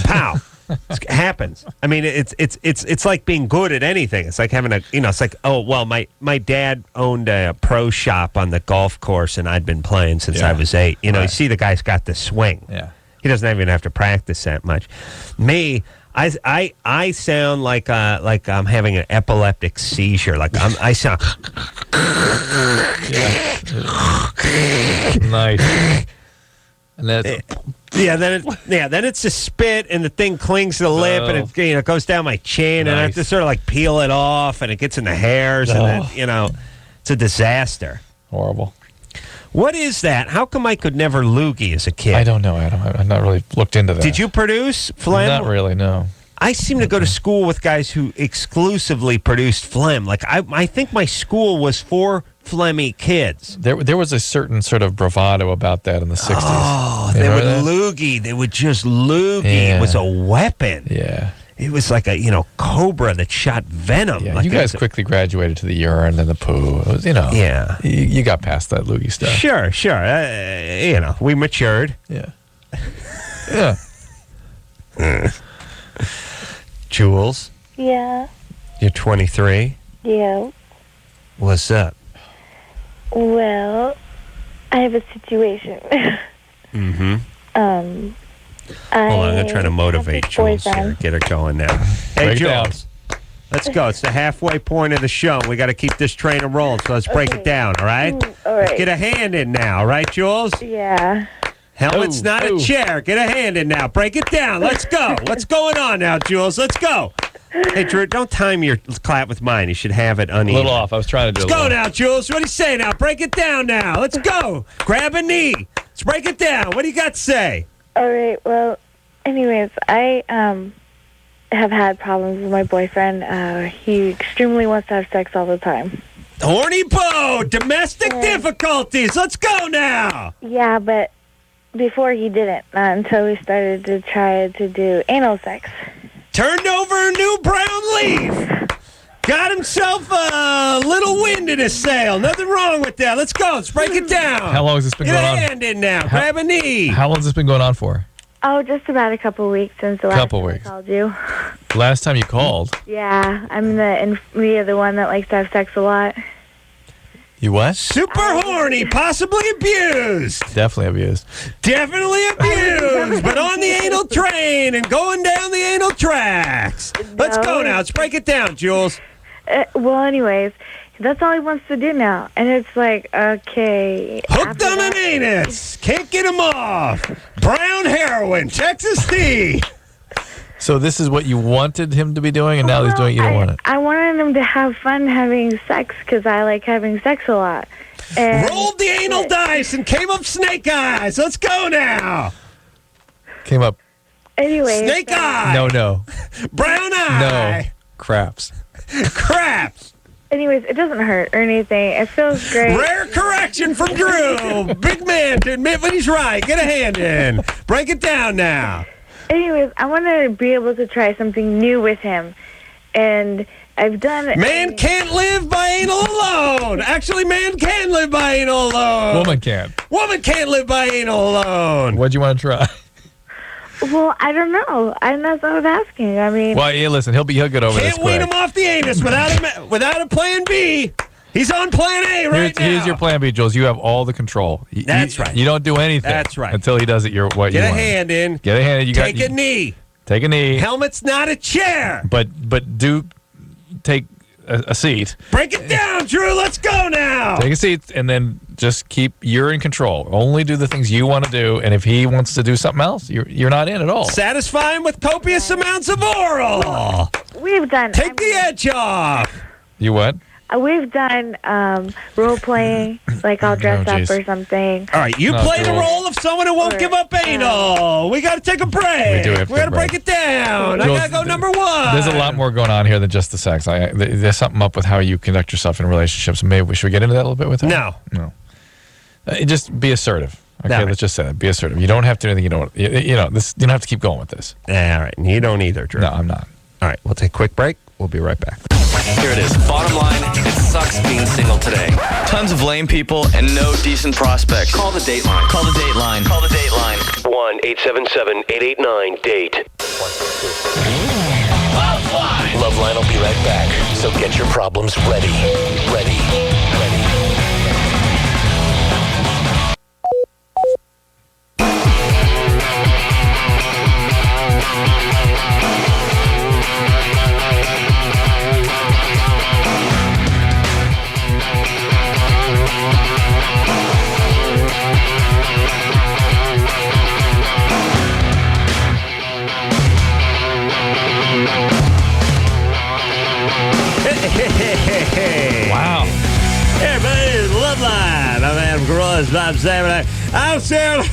pow. It happens. I mean, it's like being good at anything. It's like having it's like, oh, well, my dad owned a pro shop on the golf course, and I'd been playing since I was 8. You know, You see the guy's got the swing. Yeah. He doesn't even have to practice that much. Me, I sound like I'm having an epileptic seizure. Like I sound. Nice. And that's then it's a spit, and the thing clings to the lip, and it goes down my chin, and I have to sort of like peel it off, and it gets in the hairs, and then it's a disaster. Horrible. What is that? How come I could never loogie as a kid? I don't know, Adam. I've not really looked into that. Did you produce phlegm? Not really, no. I seem to go to school with guys who exclusively produced phlegm. Like, I think my school was for phlegmy kids. There was a certain sort of bravado about that in the 60s. Oh, they would loogie. They would just loogie. Yeah. It was a weapon. Yeah. It was like a, cobra that shot venom. Yeah, like you guys quickly graduated to the urine and the poo. It was, Yeah. You got past that loogie stuff. Sure. We matured. Yeah. Yeah. Jules, Yeah. you're 23. Yeah. What's up? Well, I have a situation. Mm-hmm. Hold on, I'm going to try to motivate Jules here. Get her going now. Hey, Jules. Let's go. It's the halfway point of the show. We got to keep this train rolling, so let's break it down, all right? All right. Let's get a hand in now, all right, Jules? Yeah. Helmet's not a chair. Get a hand in now. Break it down. Let's go. What's going on now, Jules? Let's go. Hey, Drew, don't time your clap with mine. You should have it uneven. A little off. I was trying to do Let's go now, Jules. What do you say now? Break it down now. Let's go. Grab a knee. Let's break it down. What do you got to say? All right. Well, anyways, I have had problems with my boyfriend. He extremely wants to have sex all the time. Horny Bo, domestic difficulties. Let's go now. Yeah, but before he didn't, not until we started to try to do anal sex. Turned over a new brown leaf. Got himself a little wind in his sail. Nothing wrong with that. Let's go. Let's break it down. How long has this been Get going a on? hand in now. Grab a knee. How long has this been going on for? Oh, just about a couple weeks since the last time I called you. Last time you called? Yeah, I'm the one that likes to have sex a lot. You what? Super horny, possibly abused. Definitely abused. Definitely abused, but on the anal train and going down the anal tracks. Let's go now. Let's break it down, Jules. Well, anyways, that's all he wants to do now. And it's like, okay. Hooked on an anus. Can't get him off. Brown heroin, Texas tea. So this is what you wanted him to be doing, and now he's doing it. You don't want it. I wanted him to have fun having sex because I like having sex a lot. And rolled the anal dice and came up snake eyes. Let's go now. Came up. Anyway. Snake eye. No. Brown eye. Craps. Craps. Anyways, it doesn't hurt or anything. It feels great. Rare correction from Drew. Big man to admit when he's right. Get a hand in. Break it down now. Anyways, I want to be able to try something new with him. And I've done... Man can't live by anal alone. Actually, man can live by anal alone. Woman can. Woman can't live by anal alone. What'd you want to try? Well, I don't know. That's what I was asking. I mean... Well, yeah, listen, he'll get over this Can't wean quick. him off the anus without a plan B. He's on plan A right now. Here's your plan B, Jules. You have all the control. That's right. You don't do anything. That's right. Until he does it what you want. Get a hand in. Get a hand in. Take a knee. Take a knee. Helmet's not a chair. But do take a seat. Break it down, Drew. Let's go now. Take a seat, and then just you're in control. Only do the things you want to do, and if he wants to do something else, you're not in at all. Satisfy him with copious amounts of oral. We've done... Take the edge off. You what? We've done role-playing, like I'll dress up or something. All right, you play the role of someone who won't give up anal. We got to take a break. We got to break it down. Jules, I got to go number one. There's a lot more going on here than just the sex. There's something up with how you conduct yourself in relationships. Maybe should we get into that a little bit with her? No. Just be assertive. Okay, let's just say that. Be assertive. You don't have to do anything you don't. You don't have to keep going with this. All right, and you don't either, Drew. No, I'm not. All right, we'll take a quick break. We'll be right back. Here it is. Bottom line, it sucks being single today. Tons of lame people and no decent prospects. Call the date line. Call the date line. Call the date line. 1-877-889-DATE. LoveLine will be right back. So get your problems ready. Ready. Wow. Hey, everybody, it's LoveLine. I'm Adam Carolla. I'm Sam. I'm Sam.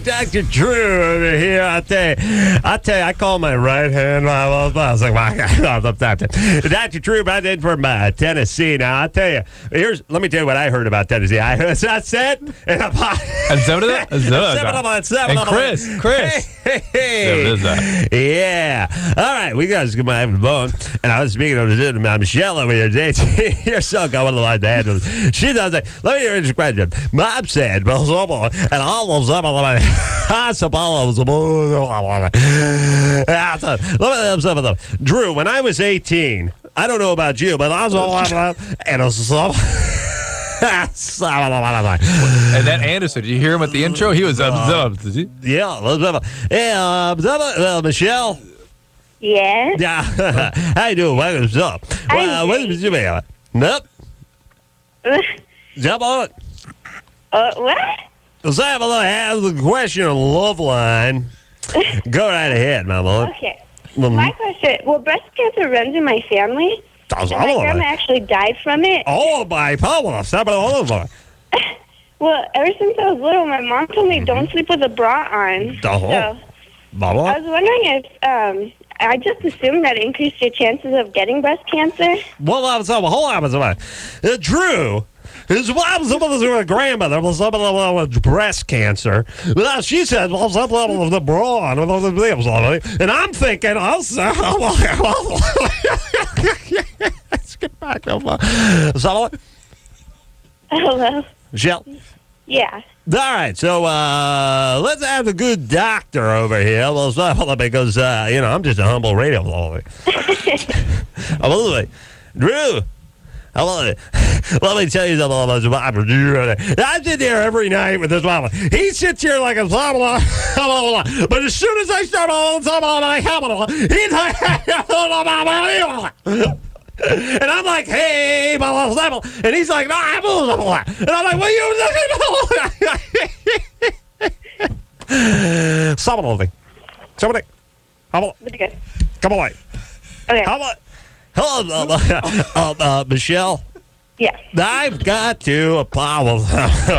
Dr. Drew over here. I tell you, I call my right hand. I was like, my God, Dr. Drew, I did from Tennessee. Now, I tell you, let me tell you what I heard about Tennessee. I heard sunset and a pot. And Chris. Hey. Yeah. All right, we guys come having a bone. And I was speaking to Michelle over here. You're so going to like that. She does it. Let me hear this question. Mom said, and all of them. Drew, when I was 18, I don't know about you, but I was all and and that Anderson, did you hear him at the intro? He was Michelle. Yes. Yeah. How you doing? What's up? What's you doing? Nope. Jump on. What? Let's have a question on LoveLine. Go right ahead, my boy. Okay. My question, well, breast cancer runs in my family. My grandma actually died from it. Oh, my Pablo. Well, ever since I was little, my mom told me don't sleep with a bra on. So, I was wondering if I just assumed that increased your chances of getting breast cancer. Well, hold on. Drew, his grandmother was with breast cancer. Well, she said, the bra on. And I'm thinking, let's get back over. Hello? Michelle? Yeah. All right, so let's have a good doctor over here. Because, I'm just a humble radio lawyer. Drew, let me tell you something about Drew. I sit there every night with this mama. He sits here like a blah, blah, blah, blah. But as soon as I start he's like, and I'm like, hey, blah, blah, blah. And he's like, no, I'm blah, blah. And I'm like, what are you doing? Somebody. Come on. Okay. Hello, Michelle. Yeah. I've got to apologize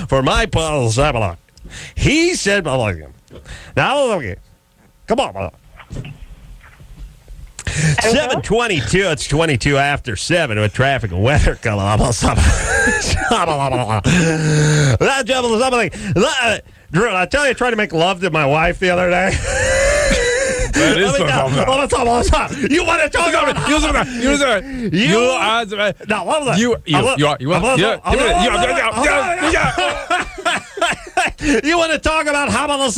for my problem. He said, now, okay. Come on. 7:22. It's 22 after 7 with traffic and weather coming up. Drew, I tell you, I tried to make love to my wife the other day. That is You want to talk about You want to talk about how about the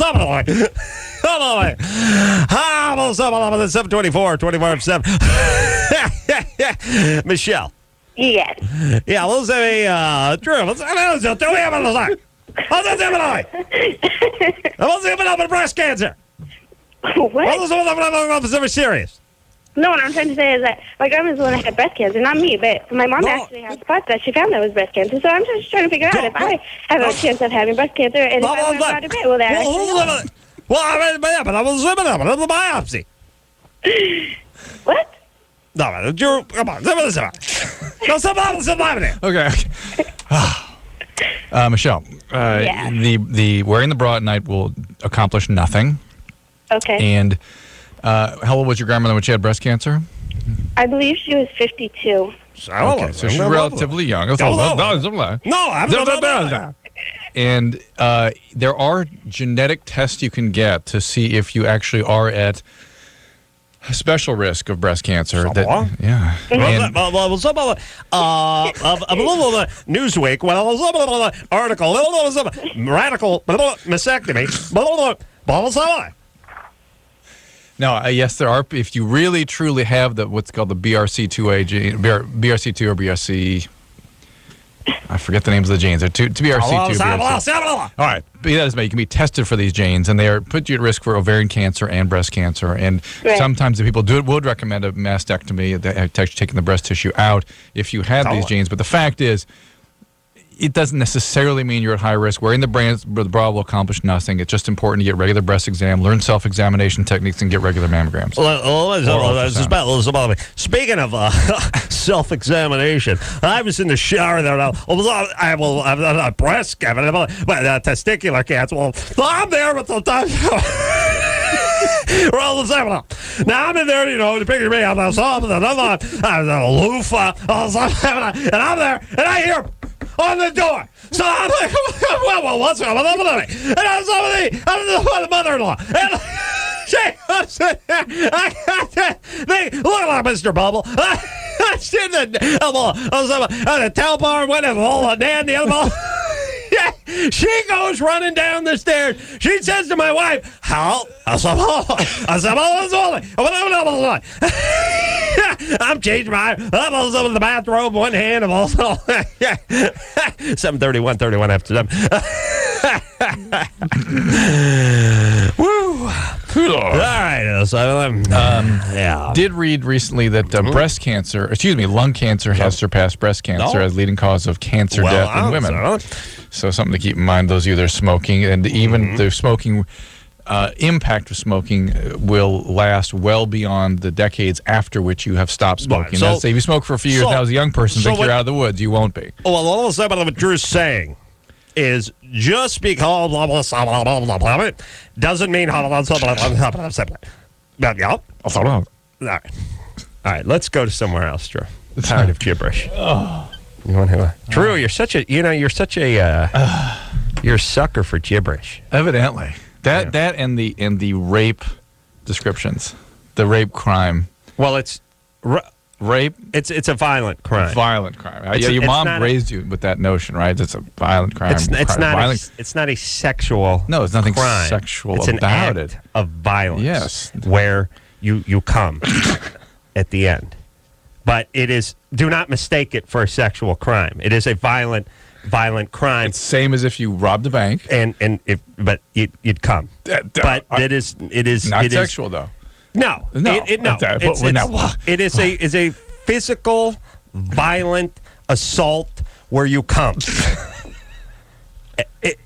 724, 25/7. Michelle. Yes. Yeah, let's say, Drew, let's tell me about the side. How's that about breast cancer? What? What's ever serious? No, what I'm trying to say is that my grandma's the one that had breast cancer, not me, but my mom actually has spots that she found that was breast cancer. So I'm just trying to figure out if I have a chance of having breast cancer and if I went out of bed, will that but I was living up. I the biopsy. What? No, Drew, come on. Okay. Michelle, the wearing the bra at night will accomplish nothing. Okay. And how old was your grandmother when she had breast cancer? I believe she was 52. Okay, so she's relatively young. And there are genetic tests you can get to see if you actually are at a special risk of breast cancer. Yeah. Newsweek, article, radical mastectomy. Now, yes, there are. If you really truly have what's called the BRCA2 gene, BRCA2 or BRC, I forget the names of the genes. They're BRCA2. BRC. All right, but that is you can be tested for these genes, and they put you at risk for ovarian cancer and breast cancer. And sometimes the people would recommend a mastectomy, taking the breast tissue out if you had these genes. But the fact is, it doesn't necessarily mean you're at high risk. Wearing the bra will accomplish nothing. It's just important to get regular breast exam, learn self-examination techniques, and get regular mammograms. Speaking of self-examination, I was in the shower there. I have a breast cancer, testicular cancer. Well, I'm there with the time. Now I'm in there, to picture me. I'm a loofah, and I'm there, and I hear on the door. So I'm like, well, what's wrong with me? And I'm the mother-in-law. And they look like Mr. Bubble. I was at the town bar, went and rolled a dandy. She goes running down the stairs. She says to my wife, "How?" I'm changing my the bathrobe, one hand. I'm also 7:31 after 7. Woo! All right. So, did read recently that lung cancer has surpassed breast cancer as leading cause of cancer death in women. So something to keep in mind, those of you that are smoking, and even the smoking impact of smoking will last well beyond the decades after which you have stopped smoking. So, if you smoke for a few years now as a young person, think you're out of the woods. You won't be. Well, all of a sudden, what Drew's saying is just because doesn't mean All right, let's go to somewhere else, Drew. I'm tired of gibberish. Drew, you're such a you're a sucker for gibberish. Evidently. That and the rape descriptions. The rape crime. Well, it's rape. It's a violent crime. Violent crime. Your mom raised you with that notion, right? It's a violent crime. It's not a sexual. No, it's nothing crime. sexual it's about an act of violence. Yes, where you come at the end. But it is. Do not mistake it for a sexual crime. It is a violent crime. It's same as if you robbed a bank, but you'd come. But it is not sexual though. No. It is a physical, violent assault where you come.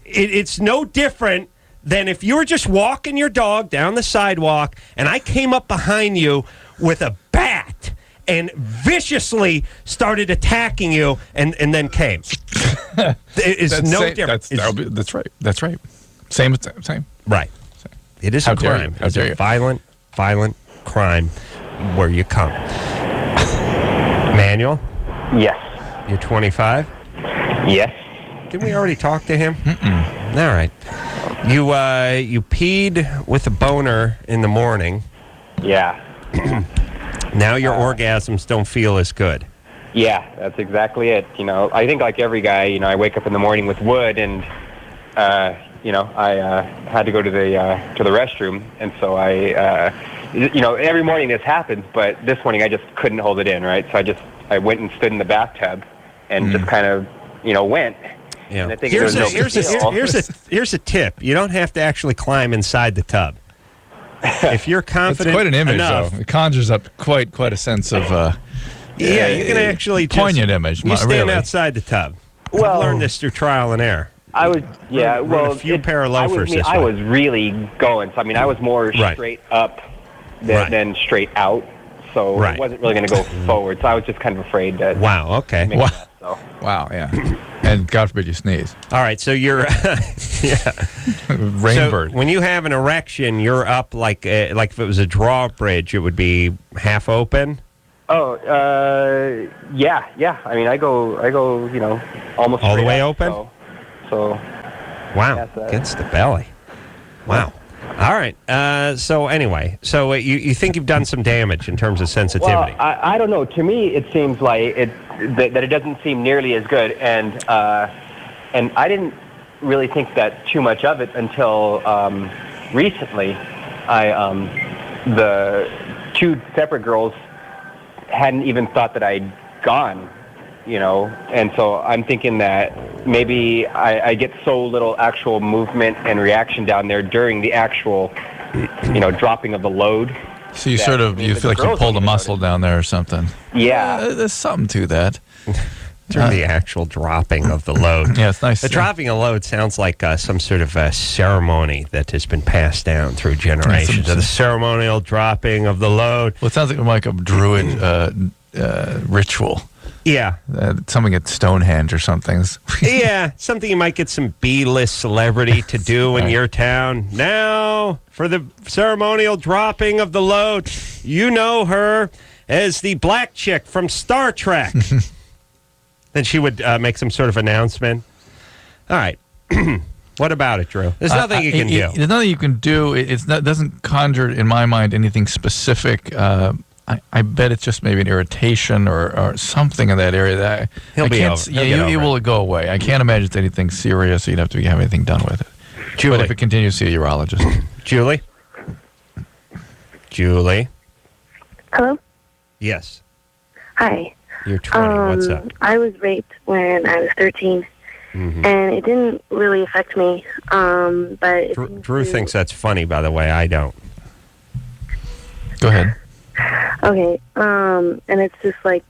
It's no different than if you were just walking your dog down the sidewalk and I came up behind you with a bat and viciously started attacking you and then came. It's no different. That's right. Same. Right. It is a crime. It's a violent crime where you come. Manuel? Yes. You're 25? Yes. Didn't we already talk to him? Mm-mm. All right. You peed with a boner in the morning. Yeah. Now your orgasms don't feel as good. Yeah, that's exactly it. You know, I think like every guy, you know, I wake up in the morning with wood, and you know, I had to go to the restroom, and so you know, every morning this happens, but this morning I just couldn't hold it in, right? So I went and stood in the bathtub, and just kind of, you know, went. Yeah. And I think here's a tip. You don't have to actually climb inside the tub. If you're confident, it's quite an image, enough, though. It conjures up quite a sense of yeah, you can actually poignant image. You stand really. outside the tub. Well, I've learned this through trial and error. I was, yeah. Run a few pair of loafers this I way. was really going. So I mean, I was more straight up than straight out. So it wasn't really going to go forward. So I was just kind of afraid that. Wow. Okay. Wow. That, so. Wow. Yeah. And God forbid you sneeze. All right. So you're Rainbird. So when you have an erection, you're up like if it was a drawbridge, it would be half open. Oh, yeah. I mean, I go, you know, almost all the way up, open. So wow, against the belly. Wow. All right. So anyway, so you think you've done some damage in terms of sensitivity? Well, I don't know. To me, it seems like that it doesn't seem nearly as good, and I didn't really think that too much of it until recently. The two separate girls hadn't even thought that I'd gone, you know, and so I'm thinking that maybe I get so little actual movement and reaction down there during the actual, you know, dropping of the load. So you sort of, you feel like you pulled a muscle down there or something. Yeah. There's something to that. During the actual dropping of the load. Yeah, it's nice. The dropping of load sounds like some sort of a ceremony that has been passed down through generations. The ceremonial dropping of the load. Well, it sounds like a druid ritual. Yeah. Something at Stonehenge or something. Yeah, something you might get some B-list celebrity to do in your town. Now, for the ceremonial dropping of the load, you know her as the black chick from Star Trek. Then she would make some sort of announcement. All right. What about it, Drew? There's nothing you can do. There's nothing you can do. It doesn't conjure, in my mind, anything specific. I bet it's just maybe an irritation or something in that area that He'll be over. It will go away. I can't imagine it's anything serious. So you'd have to have anything done with it. Julie. But if it continues, see a urologist. Julie. Hello? Yes. Hi. You're 20. What's up? I was raped when I was 13, and it didn't really affect me. But Drew thinks that's funny, by the way. I don't. Go ahead. Okay. And it's just like,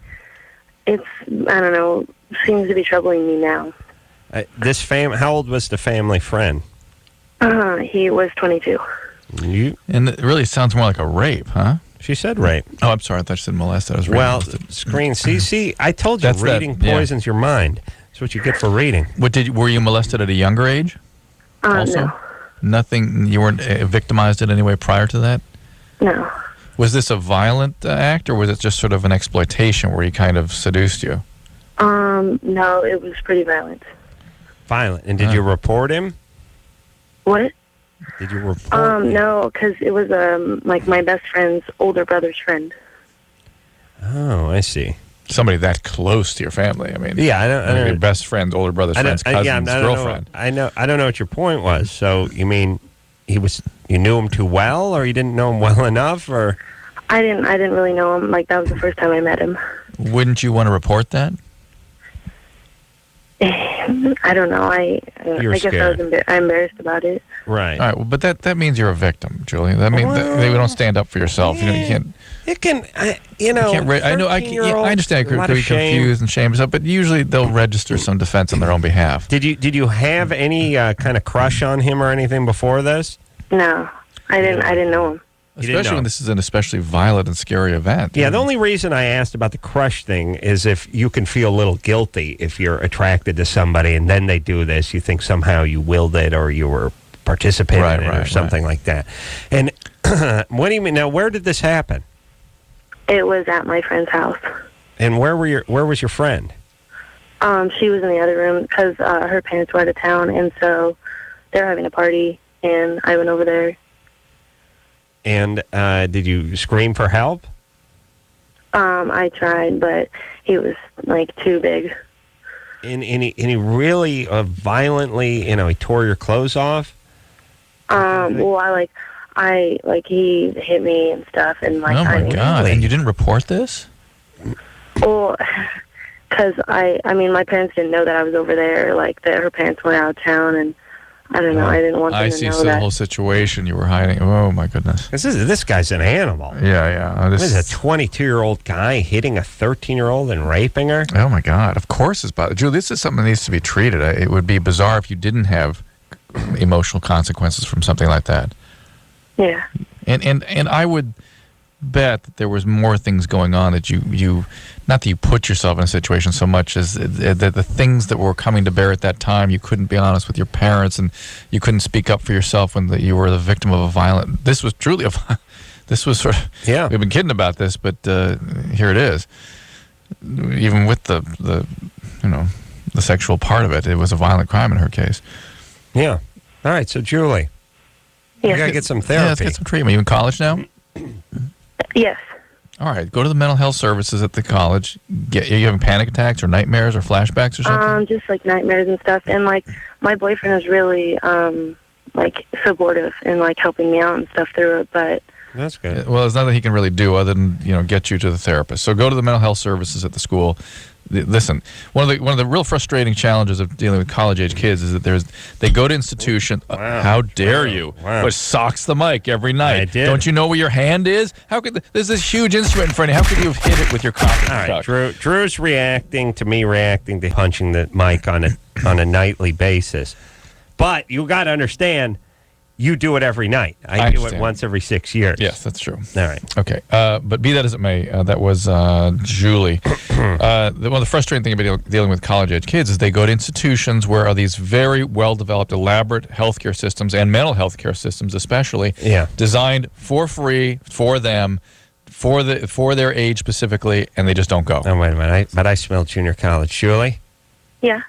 I don't know, seems to be troubling me now. How old was the family friend? He was 22. And it really sounds more like a rape, huh? She said rape. Oh, I'm sorry. I thought she said molested. I was well, screen. See, I told you reading poisons your mind. That's what you get for reading. Were you molested at a younger age? Also? No. Nothing. You weren't victimized in any way prior to that? No. Was this a violent act, or was it just sort of an exploitation where he kind of seduced you? No, it was pretty violent. Violent. And did you report him? What? Did you report him? No, because it was like my best friend's older brother's friend. Oh, I see. Somebody that close to your family. I mean, yeah, I don't your best friend's older brother's friend's cousin's girlfriend. I don't know what your point was. So you mean you knew him too well, or you didn't know him well enough, or? I didn't really know him. Like, that was the first time I met him. Wouldn't you want to report that? I don't know. I guess I was embarrassed about it. Right. All right. Well, but that means you're a victim, Julie. That means that you don't stand up for yourself. Yeah. You can't. It can. I know. I understand. Could be confused and shame yourself, but usually they'll register some defense on their own behalf. Did you have any kind of crush on him or anything before this? No, I didn't know him. Especially when this is an especially violent and scary event. Yeah, the only reason I asked about the crush thing is if you can feel a little guilty if you're attracted to somebody and then they do this, you think somehow you willed it or you were participating in it or something like that. And what do you mean? Now, where did this happen? It was at my friend's house. And where was your friend? She was in the other room because her parents were out of town, and so they were having a party, and I went over there. And did you scream for help? I tried, but he was like too big. And he really violently, he tore your clothes off? Well, he hit me and stuff, and like. Oh my God! And you didn't report this? Well, because my parents didn't know that I was over there. Like that, her parents were out of town, and I don't know. I didn't want them to know that. I see. So the whole situation you were hiding. Oh my goodness! This guy's an animal. Yeah. This is a 22-year-old guy hitting a 13-year-old and raping her. Oh my God! Of course, it's bothering. Julie, this is something that needs to be treated. It would be bizarre if you didn't have emotional consequences from something like that. Yeah. And I would bet that there was more things going on that you not that you put yourself in a situation so much as that the things that were coming to bear at that time, you couldn't be honest with your parents and you couldn't speak up for yourself when you were the victim of a violent. This was truly this was sort of, yeah. We've been kidding about this, but here it is. Even with the sexual part of it, it was a violent crime in her case. Yeah. All right. So Julie, you gotta get some therapy. Yeah, let's get some treatment. You in college now? Yes. All right, go to the mental health services at the college. Are you having panic attacks or nightmares or flashbacks or something? Just like nightmares and stuff. And like my boyfriend is really like supportive and like helping me out and stuff through it. But that's good. Well, there's nothing he can really do other than get you to the therapist. So go to the mental health services at the school. Listen, one of the real frustrating challenges of dealing with college-age kids is that they go to institution. Wow. How dare you? Wow. But socks the mic every night. I did. Don't you know where your hand is? How could there's this huge instrument in front of you? How could you have hit it with your coffee All cup? right, Drew's reacting to punching the mic on a nightly basis, but you got to understand. You do it every night. I do it once every 6 years. Yes, that's true. All right. Okay. But be that as it may, that was Julie. One of the frustrating things about dealing with college-age kids is they go to institutions where are these very well-developed, elaborate healthcare systems and mental health care systems especially, designed for free for them, for their age specifically, and they just don't go. Oh, wait a minute. But I smell junior college. Julie? Yeah.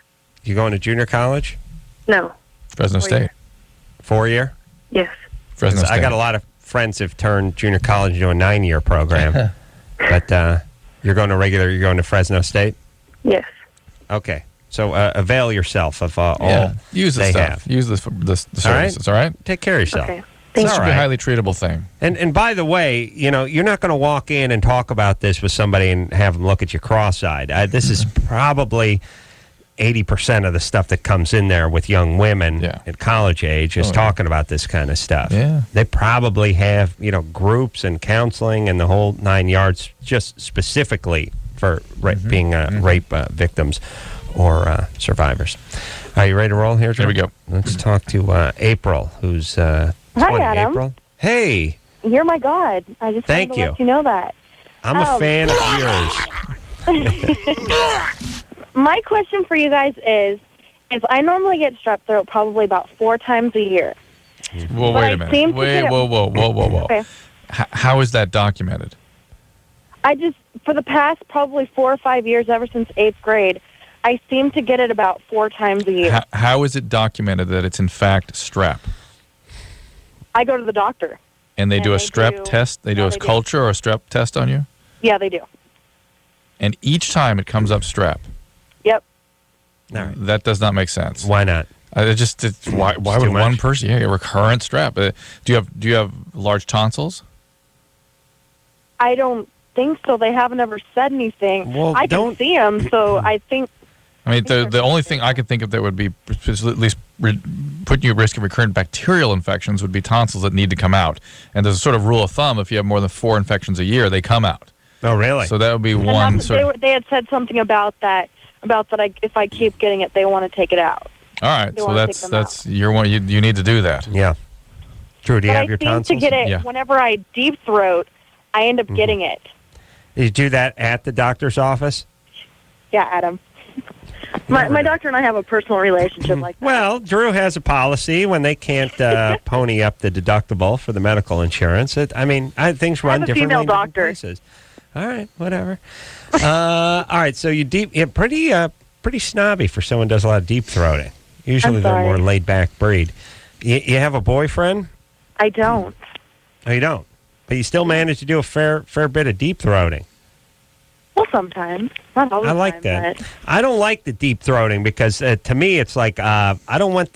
You going to junior college? No. Fresno State. 4-year? Yes. Fresno State. I got a lot of friends who've turned junior college into a 9-year program. But you're going to Fresno State? Yes. Okay. So avail yourself of all Use the they stuff. have. Use the services, all right? Take care of yourself. Okay. This should be a highly treatable thing. And by the way, you're not going to walk in and talk about this with somebody and have them look at you cross-eyed. This is probably 80% of the stuff that comes in there with young women at college age is talking about this kind of stuff. Yeah. They probably have, groups and counseling and the whole 9 yards just specifically for being rape victims or survivors. Are you ready to roll here, Joe? Here we go. Let's talk to April, who's 20. Hi, Adam. April. Hey. You're my god. I just Thank wanted to you. let you know that. I'm a fan of yours. My question for you guys is I normally get strep throat probably about 4 times a year. Well, wait a minute. Whoa. Okay. How is that documented? For the past probably 4 or 5 years, ever since 8th grade, I seem to get it about 4 times a year. How is it documented that it's in fact strep? I go to the doctor. And they do a strep test? They do a culture or a strep test on you? Yeah, they do. And each time it comes up strep? Yep. All right. That does not make sense. Why not? Why would one person get recurrent strep? Do you have large tonsils? I don't think so. They haven't ever said anything. Well, I can see them, so I think. I mean, the only thing I could think of that would be at least putting you at risk of recurrent bacterial infections would be tonsils that need to come out. And there's a sort of rule of thumb: if you have more than 4 infections a year, they come out. Oh, really? So that would be one. They had said something about that. If I keep getting it, they want to take it out. All right, so that's your one. You need to do that. Yeah. Drew, do you have your tonsils? I seem to get it whenever I deep throat. I end up getting it. You do that at the doctor's office? Yeah, Adam. My doctor and I have a personal relationship like that. Well, Drew has a policy when they can't pony up the deductible for the medical insurance. Things run differently in different places. All right, whatever. All right, so pretty snobby for someone who does a lot of deep throating. Usually they're a more laid-back breed. You have a boyfriend? I don't. Oh, you don't? But you still manage to do a fair bit of deep throating. Well, sometimes. Not all the time. I like that. But... I don't like the deep throating because to me it's like I don't want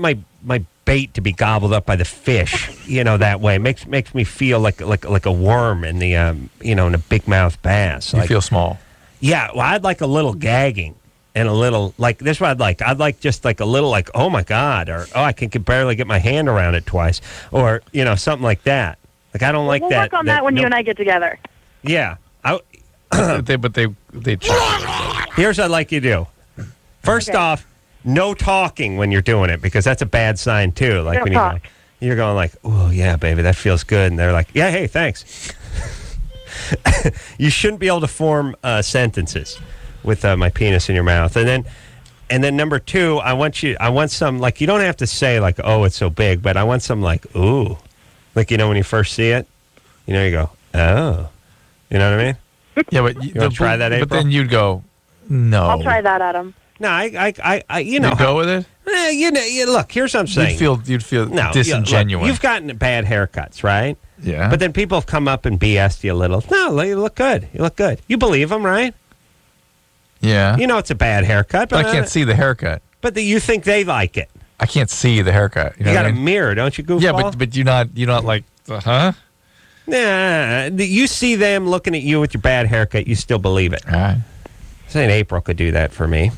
my bait to be gobbled up by the fish. That way makes me feel like a worm in the in a big mouth bass. You feel small. Yeah, well, I'd like a little gagging and a little like this. Is what I'd like. I'd like just like a little like oh my god, or I can barely get my hand around it twice, or something like that. Like I don't like we'll that. We'll work on that when you and I get together. Yeah. they Here's what I'd like you to do. First off, no talking when you're doing it because that's a bad sign too. Like when you're going like, oh yeah, baby, that feels good, and they're like, yeah, hey, thanks. You shouldn't be able to form sentences with my penis in your mouth, and then number two, I want some like you don't have to say like, oh, it's so big, but I want some like, ooh, like when you first see it, you go, oh. You know what I mean? Yeah, but you want to try that, April? But then you'd go, no. I'll try that, Adam. No, I You'd go with it? Look, here's what I'm saying. You'd feel disingenuous. Look, you've gotten bad haircuts, right? Yeah. But then people have come up and BS'd you a little. No, you look good. You look good. You believe them, right? Yeah. It's a bad haircut. But I can't see the haircut. But you think they like it. I can't see the haircut. You got a mirror, don't you, goofball? Yeah, but you're not like, huh? Nah, you see them looking at you with your bad haircut, you still believe it. All right. Saying April could do that for me.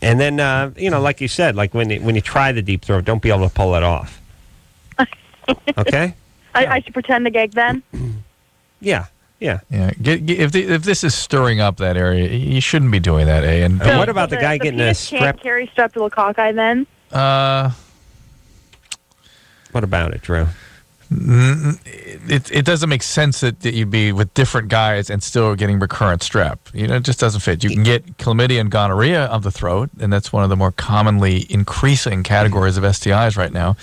And then, like you said, like when you try the deep throat, don't be able to pull it off. Okay? I should pretend to gag then? Yeah. If this is stirring up that area, you shouldn't be doing that, eh? And what about the guy getting a strep? Can't carry streptococci then? What about it, Drew? It doesn't make sense that you'd be with different guys and still getting recurrent strep. It just doesn't fit. You can get chlamydia and gonorrhea of the throat, and that's one of the more commonly increasing categories of STIs right now.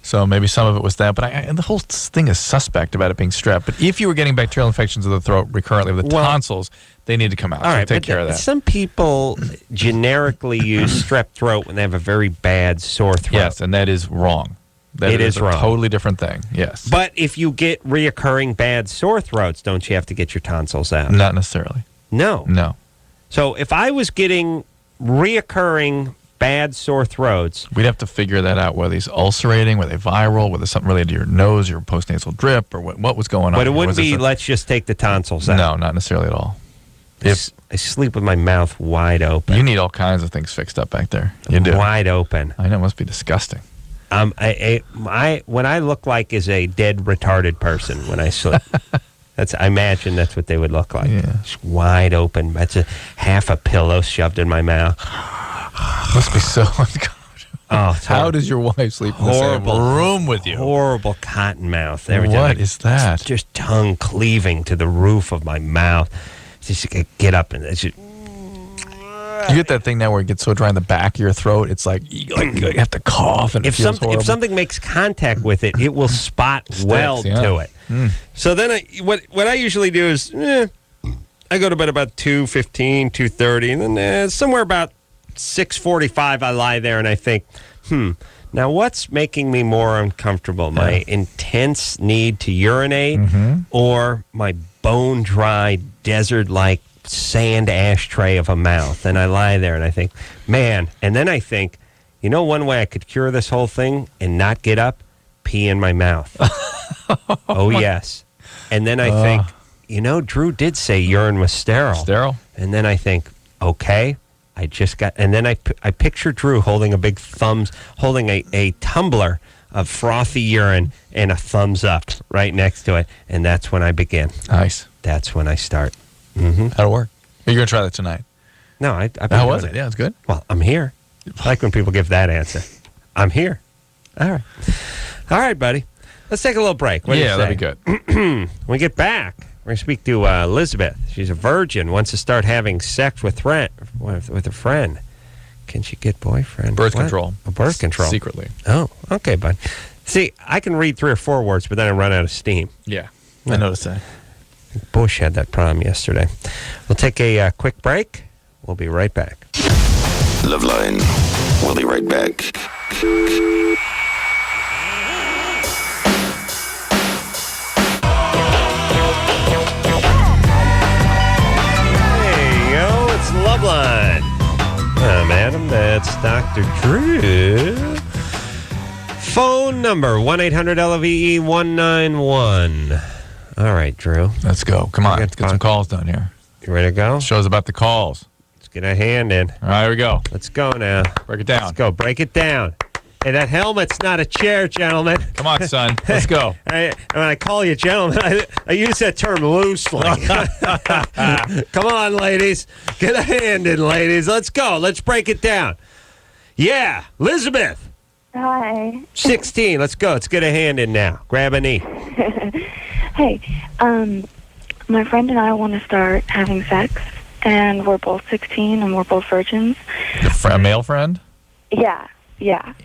So maybe some of it was that, but the whole thing is suspect about it being strep. But if you were getting bacterial infections of the throat recurrently with the tonsils, they need to come out. All right, take care of that. Some people generically use strep throat when they have a very bad sore throat. Yes, and that is wrong. That is wrong. Totally different thing. Yes. But if you get reoccurring bad sore throats, don't you have to get your tonsils out? Not necessarily. No. So if I was getting reoccurring bad sore throats, we'd have to figure that out. Whether he's ulcerating, whether they're viral, whether something related to your nose, your postnasal drip, or what was going on. But it wouldn't be let's just take the tonsils out. No, not necessarily at all. I sleep with my mouth wide open. You need all kinds of things fixed up back there. You do. Wide open. I know. It must be disgusting. What I look like is a dead retarded person when I sleep. I imagine that's what they would look like. Yeah. Just wide open. That's half a pillow shoved in my mouth. Must be so uncomfortable. Oh, how does your wife sleep in the same room with you? Horrible cotton mouth. What is that? Just tongue cleaving to the roof of my mouth. Just get up and it's just. You get that thing now where it gets so dry in the back of your throat, it's like you have to cough, and if something makes contact with it, it will spot weld to it. So then what I usually do is I go to bed about 2:15, 2:30, and then somewhere about 6:45 I lie there and I think, now what's making me more uncomfortable? My intense need to urinate or my bone-dry, desert-like sand ashtray of a mouth? And I lie there and I think, man, and then I think, one way I could cure this whole thing and not get up? Pee in my mouth. Oh, yes. And then I think, Drew did say urine was sterile. And then I think, okay, and then I picture Drew holding holding a tumbler of frothy urine and a thumbs up right next to it. And that's when I begin. Nice. That's when I start. That'll work. You're going to try that tonight? No, how was it? Yeah, it's good. Well, I'm here. I like when people give that answer. I'm here. All right, buddy. Let's take a little break. What do you say? That'd be good. When we get back, we're going to speak to Elizabeth. She's a virgin, wants to start having sex with a friend. Can she get boyfriend? Birth control. Birth control. Secretly. Oh, okay, bud. See, I can read 3 or 4 words, but then I run out of steam. Yeah, I noticed that. Bush had that problem yesterday. We'll take a quick break. We'll be right back. LoveLine. We'll be right back. Hey, yo, it's LoveLine. I'm Adam. That's Dr. Drew. Phone number 1-800-LOVE-191. All right, Drew. Let's go. Come on. Let's get some calls done here. You ready to go? Show's about the calls. Let's get a hand in. All right, here we go. Let's go now. Break it down. Let's go. Break it down. Hey, that helmet's not a chair, gentlemen. Come on, son. Let's go. When I call you gentlemen, I use that term loosely. Come on, ladies. Get a hand in, ladies. Let's go. Let's break it down. Yeah, Elizabeth. Hi. 16. Let's go. Let's get a hand in now. Grab a knee. Hey, my friend and I want to start having sex, and we're both 16 and we're both virgins. A male friend? Yeah.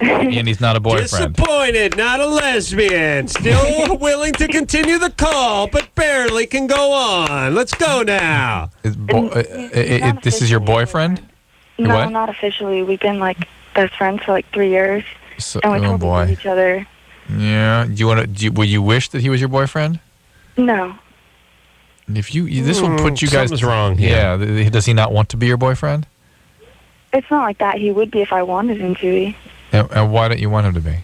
And he's not a boyfriend. Disappointed, not a lesbian. Still willing to continue the call, but barely can go on. Let's go now. This is your boyfriend? No, what? not officially. We've been like best friends for like 3 years, and we totally love each other. Yeah. Will you wish that he was your boyfriend? No. If this will put you guys. Something's wrong here. Yeah. Does he not want to be your boyfriend? It's not like that. He would be if I wanted him to be. And why don't you want him to be?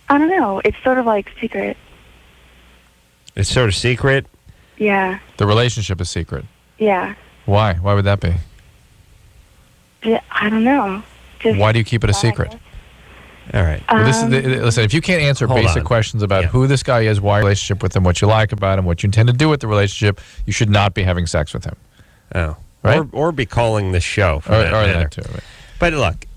I don't know. It's sort of like secret. It's sort of secret? Yeah. The relationship is secret. Yeah. Why? Why would that be? Yeah, I don't know. Why do you keep it a secret? All right. Listen, if you can't answer basic questions about who this guy is, why your relationship with him, what you like about him, what you intend to do with the relationship, you should not be having sex with him. Oh. Right? Or be calling the show. For that matter. That too. Right. But look,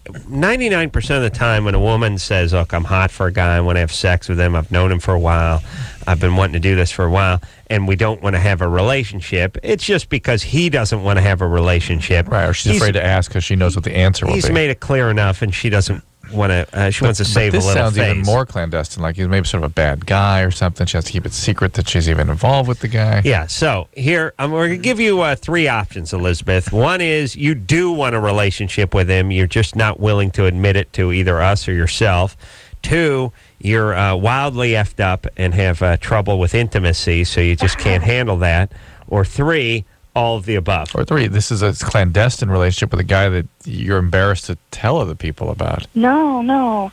99% of the time when a woman says, look, I'm hot for a guy, I want to have sex with him, I've known him for a while, I've been wanting to do this for a while, and we don't want to have a relationship, it's just because he doesn't want to have a relationship. Right, or she's afraid to ask because she knows what the answer will be. He's made it clear enough, and she doesn't want to, she wants to save a little face. This sounds even more clandestine, like he's maybe sort of a bad guy or something. She has to keep it secret that she's even involved with the guy. Yeah, so here, we're going to give you 3 options, Elizabeth. One is you do want a relationship with him. You're just not willing to admit it to either us or yourself. 2, you're wildly effed up and have trouble with intimacy, so you just can't handle that. Or 3, all of the above. Or 3, this is a clandestine relationship with a guy that you're embarrassed to tell other people about. No.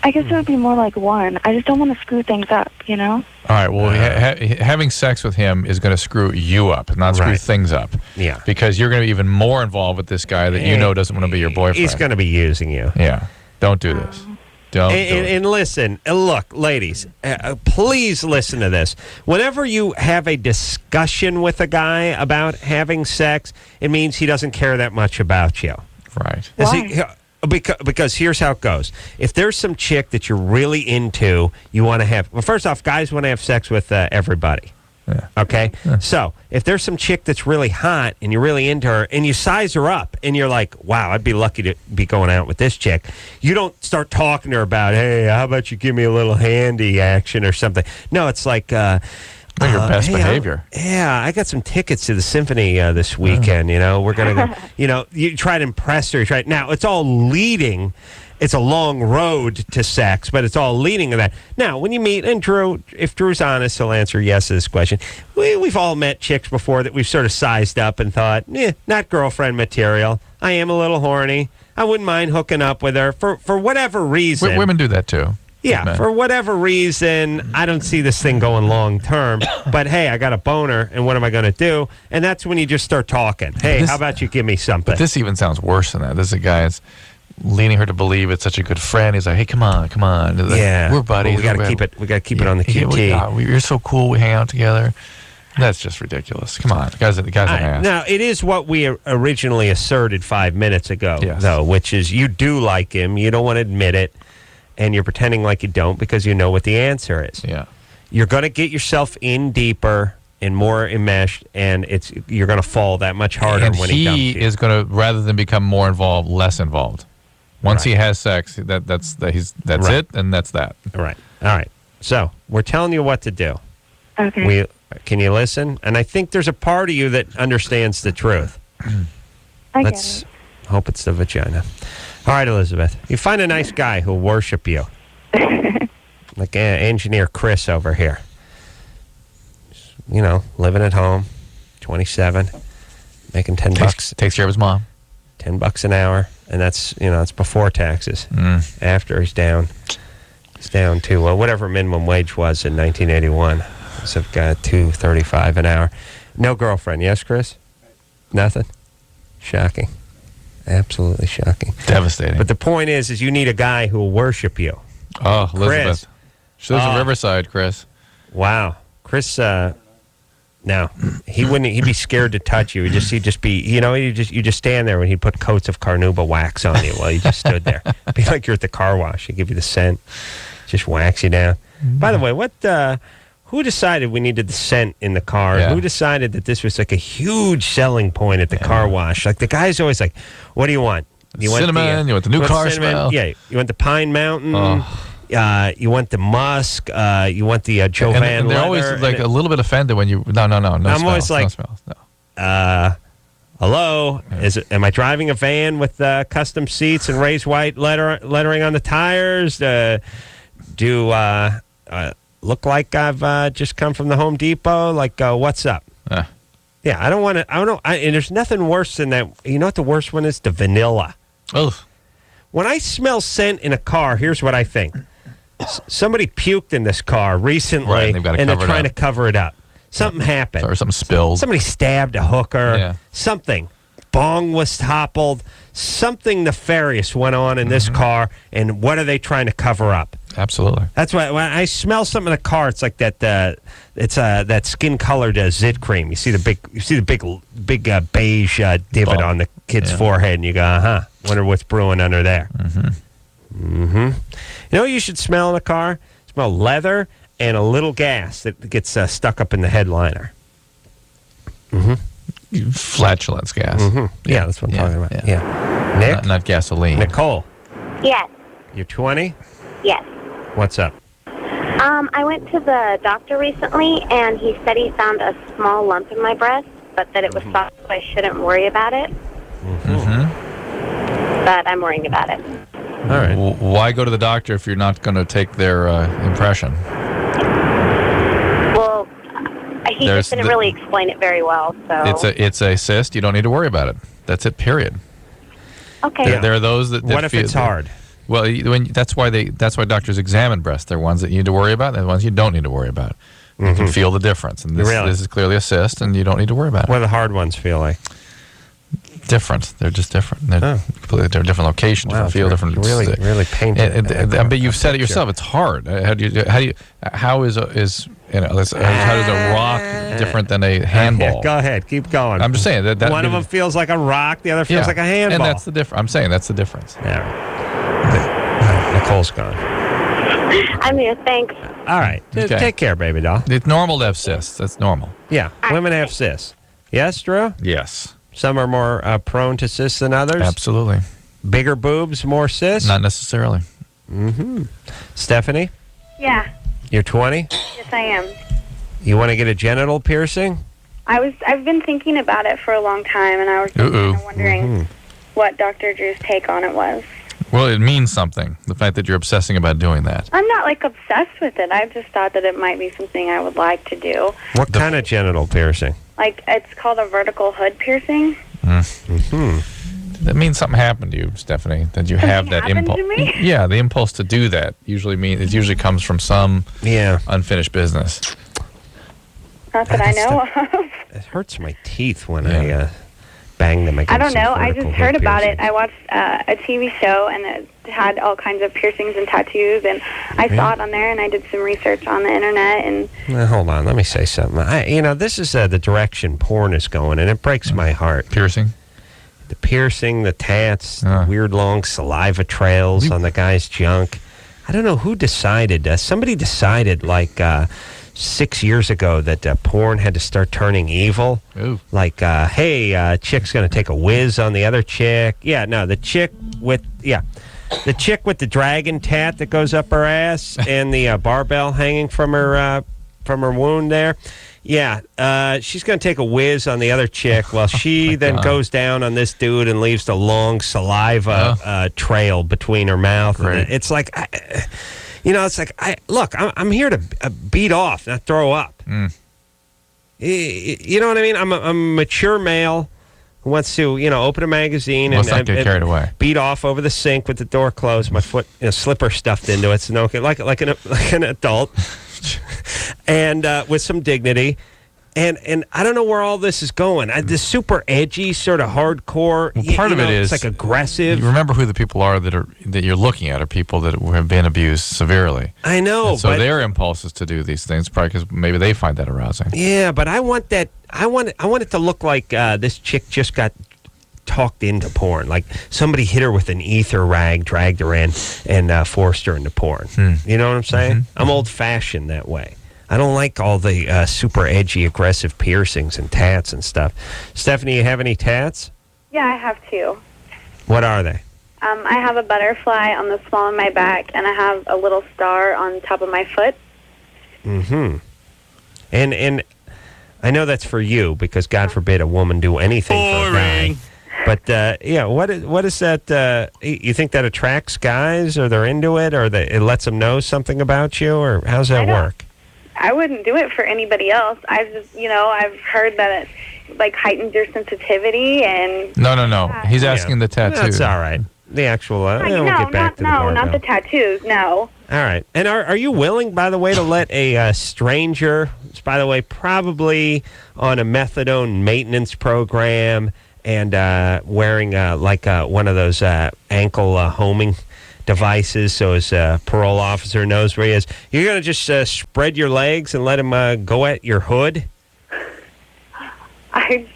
I guess it would be more like 1. I just don't want to screw things up, you know? All right, well, having sex with him is going to screw you up, not screw things up. Yeah. Because you're going to be even more involved with this guy that you know doesn't want to be your boyfriend. He's going to be using you. Yeah. Don't do this. Don't do it. And listen, look, ladies, please listen to this. Whenever you have a discussion with a guy about having sex, it means he doesn't care that much about you. Right. Why? Because here's how it goes. If there's some chick that you're really into, you want to have... Well, first off, guys want to have sex with everybody. Yeah. Okay? Yeah. So, if there's some chick that's really hot and you're really into her and you size her up and you're like, wow, I'd be lucky to be going out with this chick, you don't start talking to her about, hey, how about you give me a little handy action or something. No, it's like... your best behavior. I got some tickets to the symphony this weekend, you know. We're going to go, you know, you try to impress her. Now, it's all leading... It's a long road to sex, but it's all leading to that. Now, when you meet, and Drew, if Drew's honest, he'll answer yes to this question. We've all met chicks before that we've sort of sized up and thought, not girlfriend material. I am a little horny. I wouldn't mind hooking up with her for whatever reason. Women do that too. Yeah, for whatever reason, I don't see this thing going long term. But hey, I got a boner, and what am I going to do? And that's when you just start talking. Hey, how about you give me something? But this even sounds worse than that. This is a guy that's leading her to believe it's such a good friend. He's like, hey, come on. Like, yeah, we're buddies. We got to keep it. We got to keep it on the QT. You're so cool. We hang out together. That's just ridiculous. Come on, the guy's an ass. Now, it is what we originally asserted 5 minutes ago, though, which is you do like him. You don't want to admit it, and you're pretending like you don't because you know what the answer is. Yeah, you're going to get yourself in deeper and more enmeshed, and you're going to fall that much harder when he dumps you. He is going to, rather than become more involved, less involved. Once he has sex, that's it, and that's that. Right. All right. So we're telling you what to do. Okay. Can you listen? And I think there's a part of you that understands the truth. Let's hope it's the vagina. All right, Elizabeth. You find a nice guy who'll worship you. Like engineer Chris over here. You know, living at home, 27, making $10. Takes care of his mom. $10 an hour, and that's before taxes. After he's down to whatever minimum wage was in 1981. So I've got $2.35 an hour. No girlfriend, yes, Chris? Nothing. Shocking, absolutely shocking, devastating. But the point is you need a guy who will worship you. Oh, Elizabeth, she lives in Riverside, Chris. Wow, Chris. No, he wouldn't. He'd be scared to touch you. He'd just be, you just stand there when he'd put coats of Carnauba wax on you while you just stood there. It'd be like you're at the car wash. He'd give you the scent, just wax you down. By the way, who decided we needed the scent in the car? Yeah. Who decided that this was like a huge selling point at the car wash? Like the guy's always like, "What do you want? You want cinnamon? You want the new car smell? Yeah, you want the Pine Mountain." You want the musk. You want the Jovan and they're leather, always like a little bit offended when you. No. I'm smells, always like, no smells, no. Hello. Am I driving a van with custom seats and raised white lettering on the tires? Do look like I've just come from the Home Depot? Like, what's up? Yeah, I don't want to. And there's nothing worse than that. You know what the worst one is? The vanilla. Oh. When I smell scent in a car, here's what I think. Somebody puked in this car recently, and they're trying to cover it up. Something happened. Or something spilled. Somebody stabbed a hooker. Yeah. Something. Bong was toppled. Something nefarious went on in this car, and what are they trying to cover up? Absolutely. That's why when I smell something in a car, it's like that. It's that skin-colored zit cream. You see the big beige divot on the kid's forehead, and you go, wonder what's brewing under there. You know what you should smell in a car? Smell leather and a little gas that gets stuck up in the headliner. Flatulence gas. Yeah, that's what I'm talking about. Yeah. Nick? Not gasoline. Nicole. Yes. You're 20? Yes. What's up? I went to the doctor recently, and he said he found a small lump in my breast, but that it was soft, so I shouldn't worry about it. But I'm worrying about it. All right. Why go to the doctor if you're not going to take their impression? Well, he just didn't really explain it very well. So it's a cyst. You don't need to worry about it. That's it. Period. Okay. There are those that. What if it's hard? Well, that's why doctors examine breasts. There are ones that you need to worry about, and the ones you don't need to worry about. You can feel the difference, and this is clearly a cyst, and you don't need to worry about it. What do the hard ones feel like? Different. They're just different. They're different location, different feel, different. Really painted. But you've said it yourself. It's hard. How is a rock different than a handball? Yeah, go ahead, keep going. I'm just saying that one of them feels like a rock, the other feels like a handball, and that's the difference. I'm saying that's the difference. Yeah. Nicole's gone. I'm here. Thanks. All right. Take care, baby doll. It's normal to have cysts. That's normal. Yeah, women have cysts. Yes, Drew? Yes. Some are more prone to cysts than others? Absolutely. Bigger boobs, more cysts? Not necessarily. Stephanie? Yeah. You're 20? Yes, I am. You want to get a genital piercing? I've been thinking about it for a long time, and I was kind of wondering what Dr. Drew's take on it was. Well, it means something, the fact that you're obsessing about doing that. I'm not, obsessed with it. I've just thought that it might be something I would like to do. What kind of genital piercing? It's called a vertical hood piercing. That means something happened to you, Stephanie, that you have that impulse. To me? Yeah, the impulse to do that usually comes from some unfinished business. Not that I know of. It hurts my teeth when I bang them against I don't know. I just heard about piercing. it. I watched a TV show, and it had all kinds of piercings and tattoos, and I saw it on there, and I did some research on the internet. And now, hold on, let me say something. This is the direction porn is going, and it breaks my heart. Piercing? The piercing, the tats, the weird long saliva trails on the guy's junk. I don't know who decided. Somebody decided 6 years ago that porn had to start turning evil. Ooh. Hey, chick's going to take a whiz on the other chick. Yeah, no, the chick with the dragon tat that goes up her ass and the barbell hanging from her from her wound there. Yeah, she's going to take a whiz on the other chick while she then goes down on this dude and leaves the long saliva trail between her mouth. And it's like, I'm here to beat off, not throw up. You know what I mean? I'm a mature male who wants to, open a magazine and get carried away. Beat off over the sink with the door closed, my foot, slipper stuffed into it, so like an adult. And with some dignity, and I don't know where all this is going. This super edgy, sort of hardcore. Well, part of it is it's like aggressive. You remember who the people are that you're looking at are people that have been abused severely. I know. And so their impulse is to do these things, probably because maybe they find that arousing. Yeah, but I want that. I want it to look like this chick just got talked into porn. Like somebody hit her with an ether rag, dragged her in, and forced her into porn. You know what I'm saying? I'm old-fashioned that way. I don't like all the super edgy, aggressive piercings and tats and stuff. Stephanie, you have any tats? Yeah, I have two. What are they? I have a butterfly on the small of my back, and I have a little star on top of my foot. And I know that's for you, because God forbid a woman do anything for a guy. But, what is that? You think that attracts guys, or they're into it, or it lets them know something about you, or how's that work? I wouldn't do it for anybody else. I've heard that it, heightens your sensitivity and... No. He's asking the tattoo. That's all right. The actual... we'll get back to the not the tattoos, no. All right. And are you willing, by the way, to let a stranger, by the way, probably on a methadone maintenance program and wearing one of those ankle homing devices so his parole officer knows where he is, you're going to just spread your legs and let him go at your hood?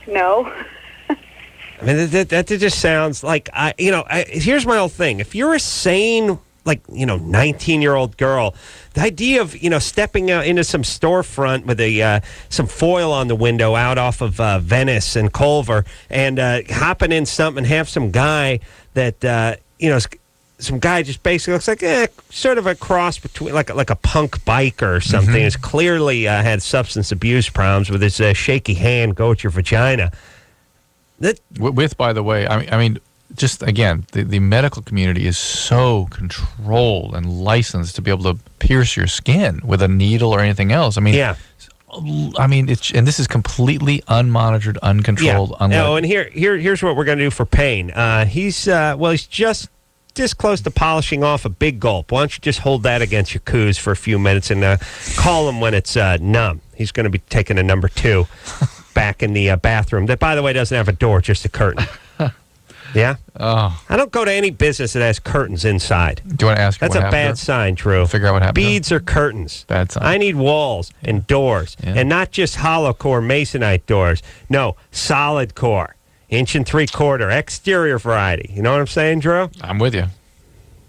No. I mean, that just sounds like, here's my whole thing. If you're a sane, 19-year-old girl, the idea of, stepping out into some storefront with some foil on the window out off of Venice and Culver and hopping in something and have some guy that, some guy just basically looks like sort of a cross between like a punk biker or something. Has clearly had substance abuse problems with his shaky hand go at your vagina. By the way, I mean, just again, the medical community is so controlled and licensed to be able to pierce your skin with a needle or anything else. I mean, and this is completely unmonitored, uncontrolled. And here's what we're going to do for Payne. He's just close to polishing off a big gulp. Why don't you just hold that against your coos for a few minutes and call him when it's numb. He's going to be taking a number 2 back in the bathroom that, by the way, doesn't have a door, just a curtain. Yeah? Oh. I don't go to any business that has curtains inside. Do you want to ask her That's a bad sign, Drew. Figure out what happened. Beads or curtains. Bad sign. I need walls and doors, and not just hollow core masonite doors. No, solid core. 1 3/4 exterior variety. You know what I'm saying, Drew? I'm with you.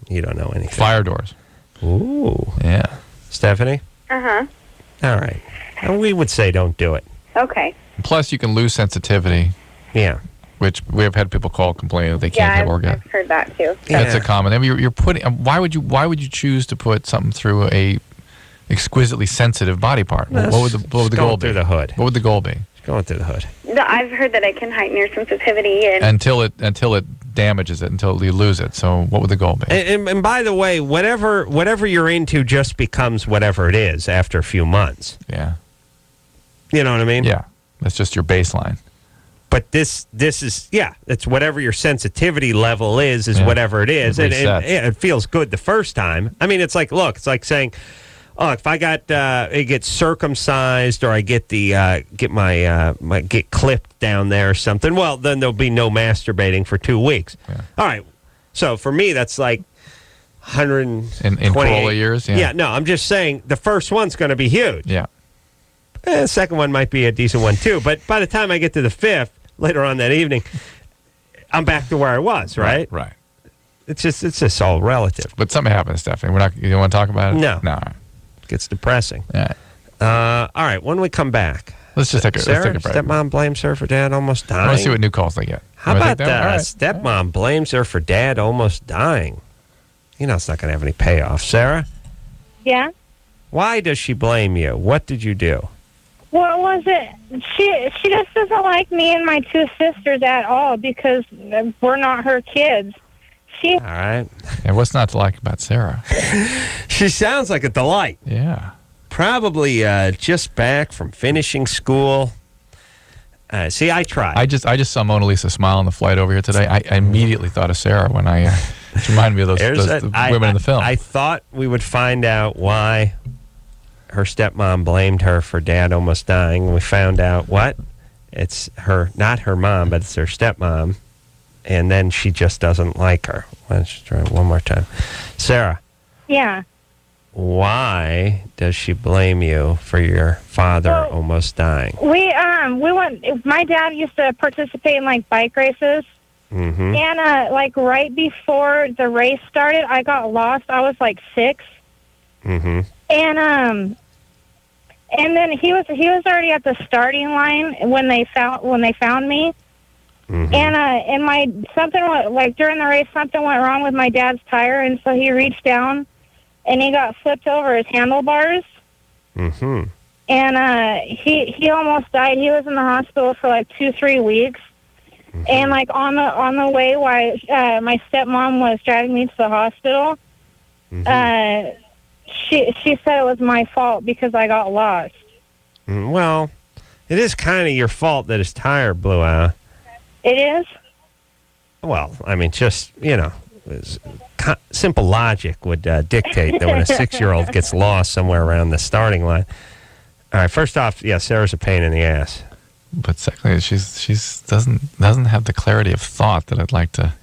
You don't know anything. Fire doors. Ooh. Yeah. Stephanie? Uh-huh. All right. And we would say don't do it. Okay. Plus, you can lose sensitivity. Yeah. Which we have had people call complaining that they can't have orgasm. I've heard that too. That's a common. I mean, you're putting. Why would you choose to put something through a exquisitely sensitive body part? What would the goal be? Through the hood. What would the goal be? Going through the hood. No, I've heard that it can heighten your sensitivity until it damages it, until you lose it. So what would the goal be? And by the way, whatever you're into just becomes whatever it is after a few months. Yeah. You know what I mean? Yeah. That's just your baseline. But this is, it's whatever your sensitivity level is whatever it is. And it feels good the first time. I mean, it's like saying, if I get circumcised or I get get clipped down there or something, well, then there'll be no masturbating for 2 weeks. Yeah. All right. So for me, that's like 120 in parole years. Yeah. Yeah. No, I'm just saying the first one's going to be huge. Yeah. The second one might be a decent one too. But by the time I get to the 5th, later on that evening, I'm back to where I was. Right. Right. It's just all relative. But something happened, Stephanie. You don't want to talk about it? No. No. It gets depressing. Yeah. All right. When we come back, let's take a break. Stepmom blames her for dad almost dying. I want to see what new calls they get. How about that? Stepmom blames her for dad almost dying. It's not going to have any payoff. Sarah? Yeah? Why does she blame you? What did you do? What was it? She just doesn't like me and my two sisters at all because we're not her kids. All right. And what's not to like about Sarah? She sounds like a delight. Yeah. Probably just back from finishing school. See, I tried. I just saw Mona Lisa smile on the flight over here today. I immediately thought of Sarah when it reminded me of those women in the film. I thought we would find out why her stepmom blamed her for Dad almost dying. We found out what? It's not her mom, but it's her stepmom. And then she just doesn't like her. Let's try it one more time. Sarah. Yeah. Why does she blame you for your father almost dying? We went. My dad used to participate in like bike races, Mm-hmm. and like right before the race started, I got lost. I was like 6, Mm-hmm. and then he was already at the starting line when they found me. Mm-hmm. And my something like during the race, something went wrong with my dad's tire, and so he reached down, and he got flipped over his handlebars. Mm-hmm. And he almost died. He was in the hospital for like 2-3 weeks. Mm-hmm. And like on the way, while my stepmom was driving me to the hospital, Mm-hmm. She said it was my fault because I got lost. Well, it is kind of your fault that his tire blew out. It is? Well, I mean, just, simple logic would dictate that when a 6-year-old gets lost somewhere around the starting line. All right, first off, yeah, Sarah's a pain in the ass. But secondly, she's doesn't have the clarity of thought that I'd like to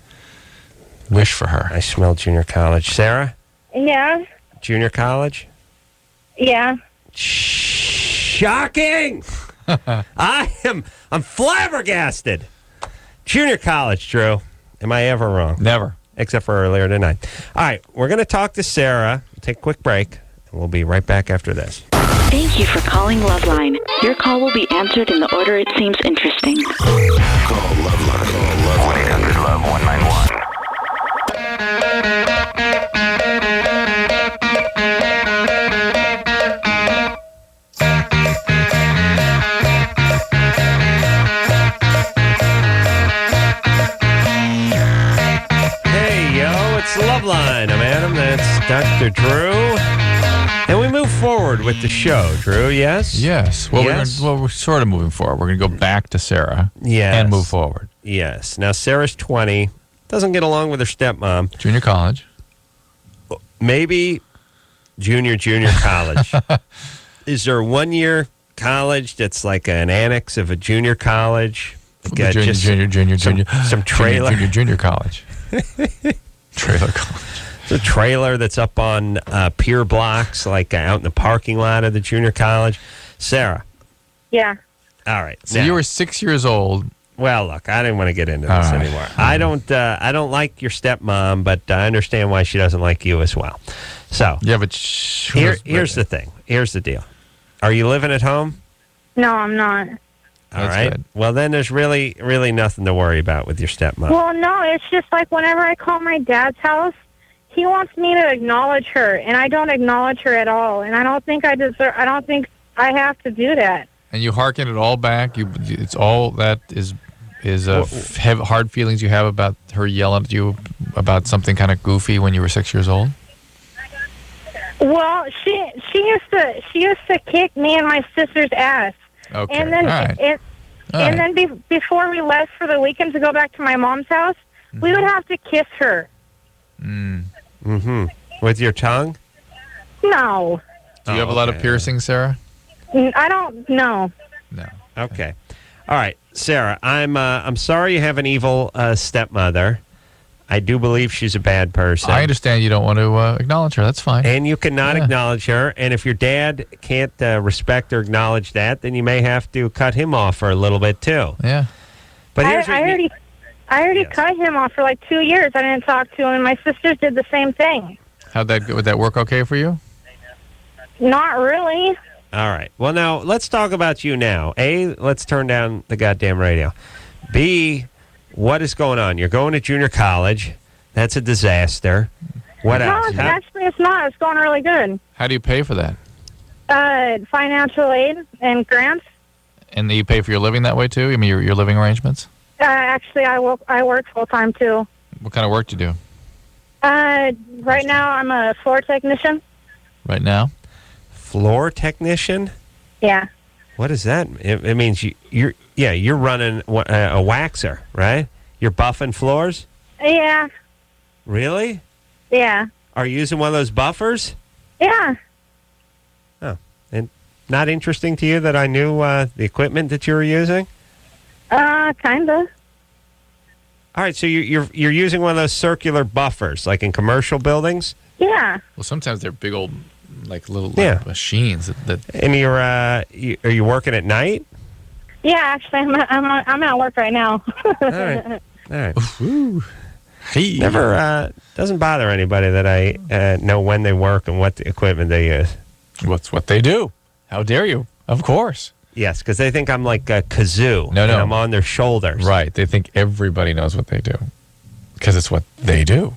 wish for her. I smell junior college. Sarah? Yeah. Junior college? Yeah. Shocking! I'm flabbergasted. Junior college, Drew. Am I ever wrong? Never. Except for earlier tonight. All right, we're going to talk to Sarah. Take a quick break, and we'll be right back after this. Thank you for calling LoveLine. Your call will be answered in the order it seems interesting. Call LoveLine. 1-800-LOVE-191. It's LoveLine. I'm Adam. That's Dr. Drew. And we move forward with the show, Drew, yes? Yes. Well, yes? we're sort of moving forward. We're going to go back to Sarah and move forward. Yes. Now, Sarah's 20. Doesn't get along with her stepmom. Junior college. Maybe junior college. Is there 1-year college that's like an annex of a junior college? Like junior. Some trailer. Junior college. Trailer college. It's a trailer that's up on pier blocks, like out in the parking lot of the junior college. Sarah. Yeah. All right. So you were 6 years old. Well, look, I didn't want to get into this anymore. I don't like your stepmom, but I understand why she doesn't like you as well. So yeah, but here's the thing. Here's the deal. Are you living at home? No, I'm not. All right. Good. Well, then there's really, really nothing to worry about with your stepmom. Well, no, it's just like whenever I call my dad's house, he wants me to acknowledge her, and I don't acknowledge her at all. And I don't think I deserve. I don't think I have to do that. And you hearken it all back. It's all that is hard feelings you have about her yelling at you about something kind of goofy when you were 6 years old. Well, she used to kick me and my sister's ass. Okay. And then before we left for the weekend to go back to my mom's house, we would have to kiss her. Mm-hmm. With your tongue? No. Do you have a lot of piercings, Sarah? I don't know. No. Okay. All right, Sarah. I'm sorry you have an evil stepmother. I do believe she's a bad person. I understand you don't want to acknowledge her. That's fine. And you cannot acknowledge her. And if your dad can't respect or acknowledge that, then you may have to cut him off for a little bit too. Yeah. But I already cut him off for like 2 years. I didn't talk to him, and my sisters did the same thing. Would that work okay for you? Not really. All right. Well, now let's talk about you now. A, let's turn down the goddamn radio. B, what is going on? You're going to junior college. That's a disaster. What else? No, actually, it's not. It's going really good. How do you pay for that? Financial aid and grants. And you pay for your living that way too? I mean, your living arrangements? Actually, I work full-time, too. What kind of work do you do? Right now, I'm a floor technician. Right now? Floor technician? Yeah. What does that mean? It means you're running a waxer, right? You're buffing floors? Yeah. Really? Yeah. Are you using one of those buffers? Yeah. Oh, and not interesting to you that I knew the equipment that you were using? Kinda. All right, so you're using one of those circular buffers, like in commercial buildings? Yeah. Well, sometimes they're big old, little machines. And are you working at night? Yeah, actually, I'm at work right now. All right. Hey. Never doesn't bother anybody that I know when they work and what the equipment they use. What's what they do? How dare you? Of course. Yes, because they think I'm like a kazoo. No. And I'm on their shoulders. Right. They think everybody knows what they do because it's what they do.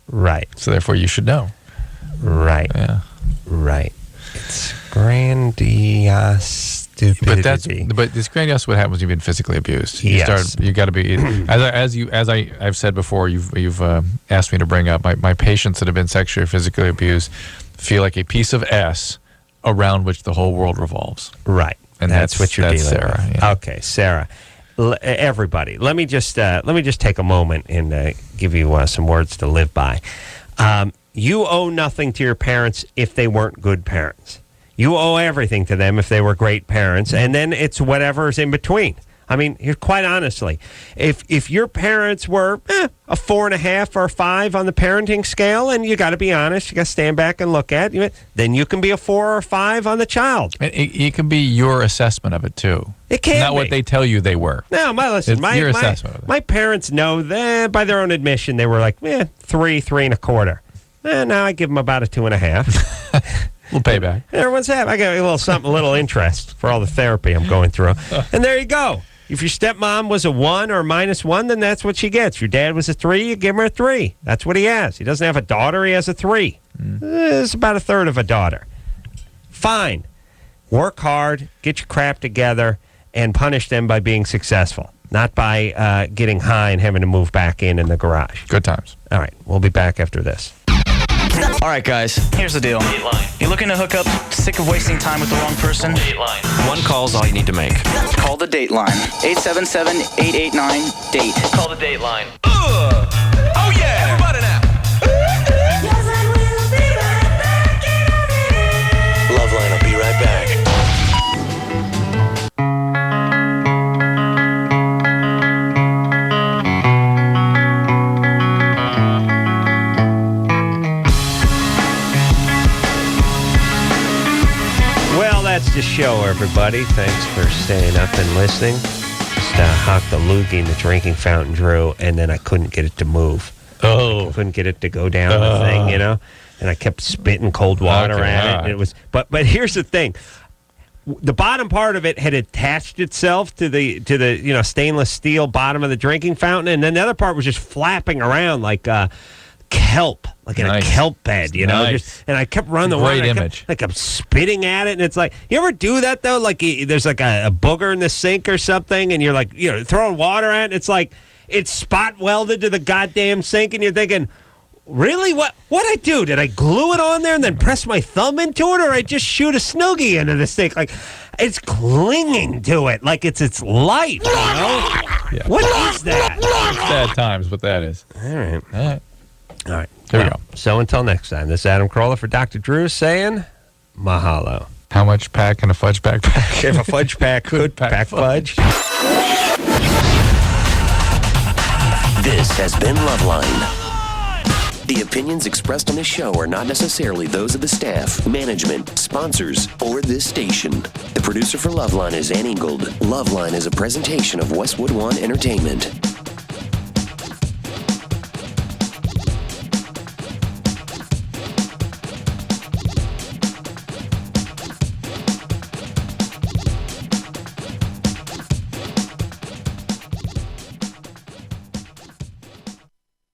Right. So therefore, you should know. Right. Yeah. Right. It's grandiose stupidity. But this grandiose what happens when you've been physically abused. Yes. You got to be as I've said before. You've asked me to bring up my patients that have been sexually or physically abused feel like a piece of S around which the whole world revolves. Right. And that's what you're dealing Sarah. with. Yeah. Okay, Sarah. Everybody, let me just take a moment and give you some words to live by. You owe nothing to your parents if they weren't good parents. You owe everything to them if they were great parents, and then it's whatever's in between. I mean, quite honestly, if your parents were a 4.5 or a 5 on the parenting scale, and you got to be honest, you got to stand back and look at it, then you can be a 4 or 5 on the child. It can be your assessment of it too. It can not be. what they tell you they were. No, your assessment of it. My parents know that by their own admission they were like 3, 3.25. Now I give them about a 2.5. We'll pay back. Everyone's happy. I got a little interest for all the therapy I'm going through, and there you go. If your stepmom was a 1 or a -1, then that's what she gets. Your dad was a 3, you give him a 3. That's what he has. He doesn't have a daughter, he has a 3. It's about a third of a daughter. Fine. Work hard, get your crap together, and punish them by being successful, not by getting high and having to move back in the garage. Good times. All right, we'll be back after this. All right, guys, here's the deal. You looking to hook up, sick of wasting time with the wrong person? One call's all you need to make. Call the Dateline. 877-889-DATE. Call the Dateline. Oh, yeah, everybody now. LoveLine will be right back. That's the show, everybody. Thanks for staying up and listening. Just hocked a loogie in the drinking fountain, Drew, and then I couldn't get it to move. Oh. I couldn't get it to go down the thing, and I kept spitting cold water at it. And it was, but here's the thing. The bottom part of it had attached itself to the stainless steel bottom of the drinking fountain, and then the other part was just flapping around like kelp, like in a kelp bed, Nice. And I kept running the water. Great image. I'm spitting at it, and it's like, you ever do that though? Like there's like a booger in the sink or something, and you're like, throwing water at it, and it's like it's spot welded to the goddamn sink, and you're thinking, really, what I do? Did I glue it on there and then press my thumb into it, or I just shoot a snoogie into the sink? Like it's clinging to it, like it's its life. Yeah. What is that? It's bad times, what that is. All right. There we go. So until next time, this is Adam Carolla for Dr. Drew saying mahalo. How much pack in a fudge backpack? If a fudge pack could pack fudge. This has been LoveLine. The opinions expressed on this show are not necessarily those of the staff, management, sponsors, or this station. The producer for LoveLine is Ann Ingold. LoveLine is a presentation of Westwood One Entertainment.